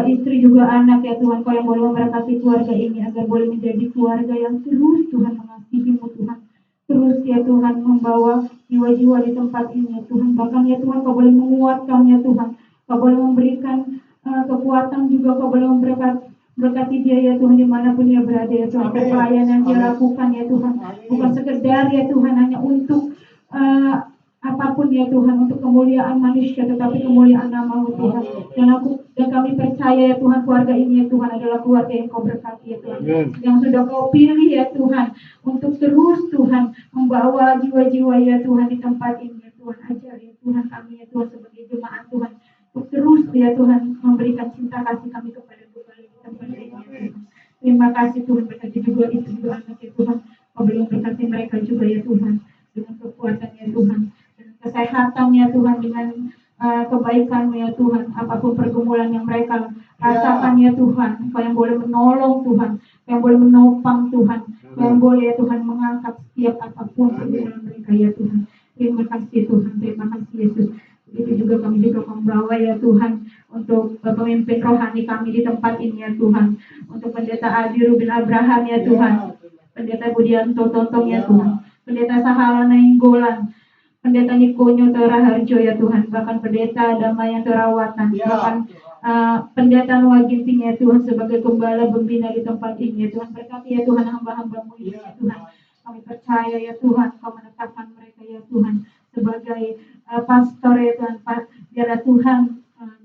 istri juga anak ya Tuhan. Kau yang boleh memberkati keluarga ini, agar boleh menjadi keluarga yang terus Tuhan mengasihi-Mu Tuhan. Terus ya Tuhan membawa jiwa-jiwa di tempat ini ya Tuhan. Bahkan ya Tuhan Kau boleh menguatkan ya Tuhan Kau boleh memberikan kekuatan juga, Kau boleh berkati dia ya Tuhan dimanapun dia berada ya Tuhan. Pelayanan dia lakukan ya Tuhan, bukan sekedar ya Tuhan hanya untuk apapun ya Tuhan, untuk kemuliaan manusia, tetapi kemuliaan nama-Mu Tuhan. Dan kami percaya ya Tuhan, keluarga ini ya Tuhan adalah keluarga yang Kau berkati ya Tuhan, yang sudah Kau pilih ya Tuhan untuk terus Tuhan membawa jiwa-jiwa ya Tuhan di tempat ini ya Tuhan. Ajar ya Tuhan kami ya Tuhan sebagai jemaat Tuhan untuk terus ya Tuhan memberikan cinta kasih kami kepada Tuhan di tempat ini ya Tuhan. Terima kasih Tuhan, berkati juga itu juga anak ya Tuhan. Kau belum berkati mereka juga ya Tuhan, dengan kekuatan ya Tuhan, dengan kesehatan ya Tuhan, dengan kebaikan ya Tuhan. Apapun pergumulan yang mereka rasakan ya Tuhan, Kau yang boleh menolong Tuhan, Kau yang boleh menopang Tuhan, Kau yang boleh ya Tuhan mengangkat setiap apapun pergumulan mereka ya Tuhan. Terima kasih Tuhan, terima kasih Yesus. Begitu juga kami juga membawa ya Tuhan untuk pemimpin rohani kami di tempat ini ya Tuhan, untuk Pendeta Adi Ruben Abraham ya Tuhan, Pendeta Budianto Tontong ya Tuhan, Pendeta Sahala Nainggolan, Pendeta Nikonyo Toraharjo ya Tuhan, bahkan Pendeta Damai Torawatan, bahkan Pendeta Noah Ginting ya Tuhan sebagai gembala pembina di tempat ini ya Tuhan. Berkati ya Tuhan hamba-hamba-Mu ini ya Tuhan. Kami percaya ya Tuhan, Kau menetapkan mereka ya Tuhan sebagai pastor ya Tuhan. Biarlah Tuhan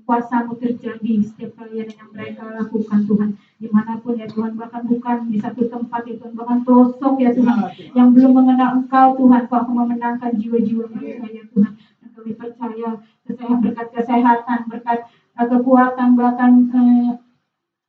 kuasa-Mu terjadi setiap pelayanan yang mereka lakukan Tuhan, dimanapun ya Tuhan, bahkan bukan di satu tempat ya Tuhan, bahkan pelosok ya Tuhan, yang belum mengenal Engkau Tuhan, Kau akan memenangkan jiwa-jiwa mereka ya Tuhan. Dan kami percaya berkat kesehatan, berkat kekuatan, bahkan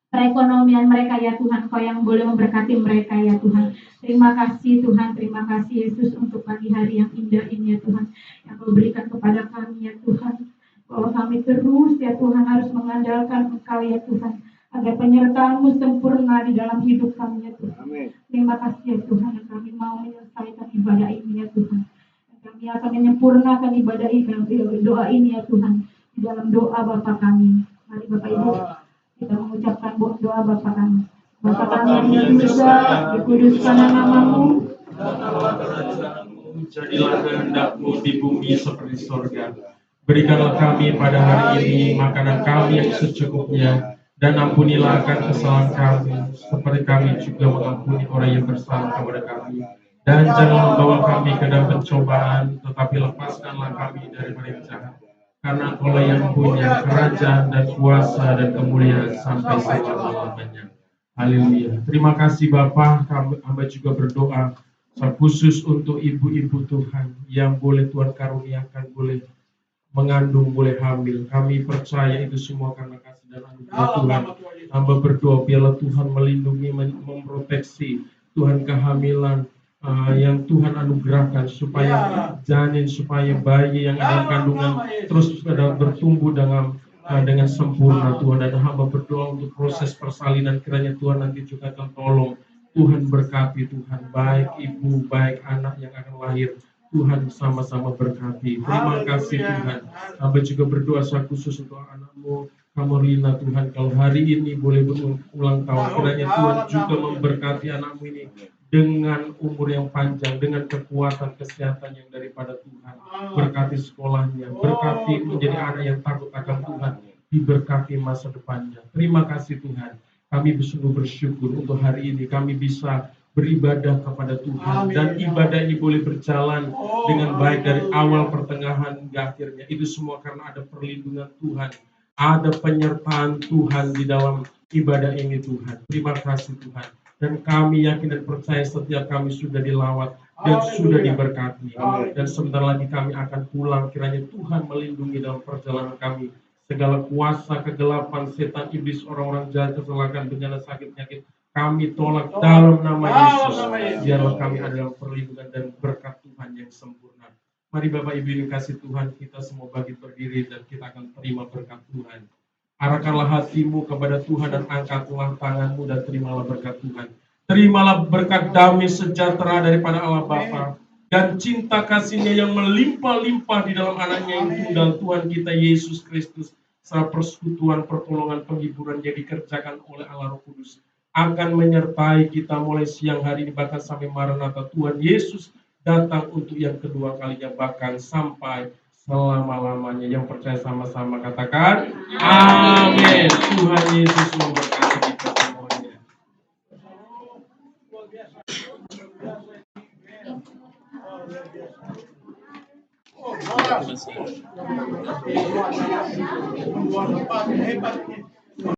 perekonomian mereka ya Tuhan, Kau yang boleh memberkati mereka ya Tuhan. Terima kasih Tuhan, terima kasih Yesus untuk pagi hari yang indah ini ya Tuhan, yang Kau berikan kepada kami ya Tuhan, bahwa kami terus ya Tuhan harus mengandalkan Engkau ya Tuhan, agar penyertaan-Mu sempurna di dalam hidup kami ya Tuhan. Terima kasih ya Tuhan, dan kami mau menyelesaikan ibadah ini ya Tuhan, dan kami akan menyempurnakan ibadah ini, doa ini ya Tuhan, di dalam doa Bapa kami. Mari Bapak Ibu kita mengucapkan doa Bapa kami. Bapa kami yang di surga, dikuduskanlah nama-Mu. Jadilah kehendak-Mu di bumi seperti surga. Berikanlah kami pada hari ini makanan kami yang secukupnya, dan ampunilah akan kesalahan kami, seperti kami juga mengampuni orang yang bersalah kepada kami. Dan jangan membawa kami ke dalam pencobaan, tetapi lepaskanlah kami daripada yang jahat. Karena Engkau yang punya kerajaan dan kuasa dan kemuliaan sampai selama-lamanya. Haleluya. Terima kasih Bapa, hamba juga berdoa khusus untuk ibu-ibu Tuhan yang boleh Tuhan karuniakan, boleh mengandung, boleh hamil. Kami percaya itu semua karena kasih dan anugerah Tuhan. Hamba berdoa biarlah Tuhan melindungi, memproteksi Tuhan kehamilan yang Tuhan anugerahkan, supaya janin, supaya bayi yang ada dalam kandungan terus bertumbuh dengan sempurna Tuhan. Dan hamba berdoa untuk proses persalinan, kiranya Tuhan nanti juga akan tolong. Tuhan berkati Tuhan, baik ibu, baik anak yang akan lahir, Tuhan sama-sama berkati. Terima kasih Tuhan. Hamba juga berdoa secara khusus untuk anak-Mu Kamerlina Tuhan, kalau hari ini boleh berulang tahun, kiranya Tuhan juga memberkati anak-Mu ini dengan umur yang panjang, dengan kekuatan kesehatan yang daripada Tuhan. Berkati sekolahnya, berkati menjadi anak yang takut akan Tuhan, diberkati masa depannya. Terima kasih Tuhan. Kami sungguh bersyukur untuk hari ini kami bisa beribadah kepada Tuhan, dan ibadah ini boleh berjalan dengan baik dari awal, pertengahan hingga akhirnya. Itu semua karena ada perlindungan Tuhan, ada penyertaan Tuhan di dalam ibadah ini Tuhan. Terima kasih Tuhan. Dan kami yakin dan percaya setiap kami sudah dilawat dan sudah diberkati. Dan sebentar lagi kami akan pulang. Kiranya Tuhan melindungi dalam perjalanan kami. Segala kuasa, kegelapan, setan, iblis, orang-orang jahat, kecelakaan, bencana, sakit, penyakit, kami tolak dalam nama Yesus. Biarlah kami ada dalam perlindungan dan berkat Tuhan yang sempurna. Mari Bapak Ibu yang kasih Tuhan, kita semua bangkit berdiri dan kita akan terima berkat Tuhan. Arahkanlah hatimu kepada Tuhan dan angkatlah tanganmu dan terimalah berkat Tuhan. Terimalah berkat damai sejahtera daripada Allah Bapa dan cinta kasih-Nya yang melimpah-limpah di dalam anaknya yang tunggal Tuhan kita Yesus Kristus, serta persekutuan, pertolongan, penghiburan yang dikerjakan oleh Allah Roh Kudus akan menyertai kita mulai siang hari ini bahkan sampai Maranatha Tuhan Yesus datang untuk yang kedua kalinya, bahkan sampai selama-lamanya. Yang percaya sama-sama katakan amin. Tuhan Yesus memberkati kita semuanya. Luar biasa. Luar biasa. Hebat.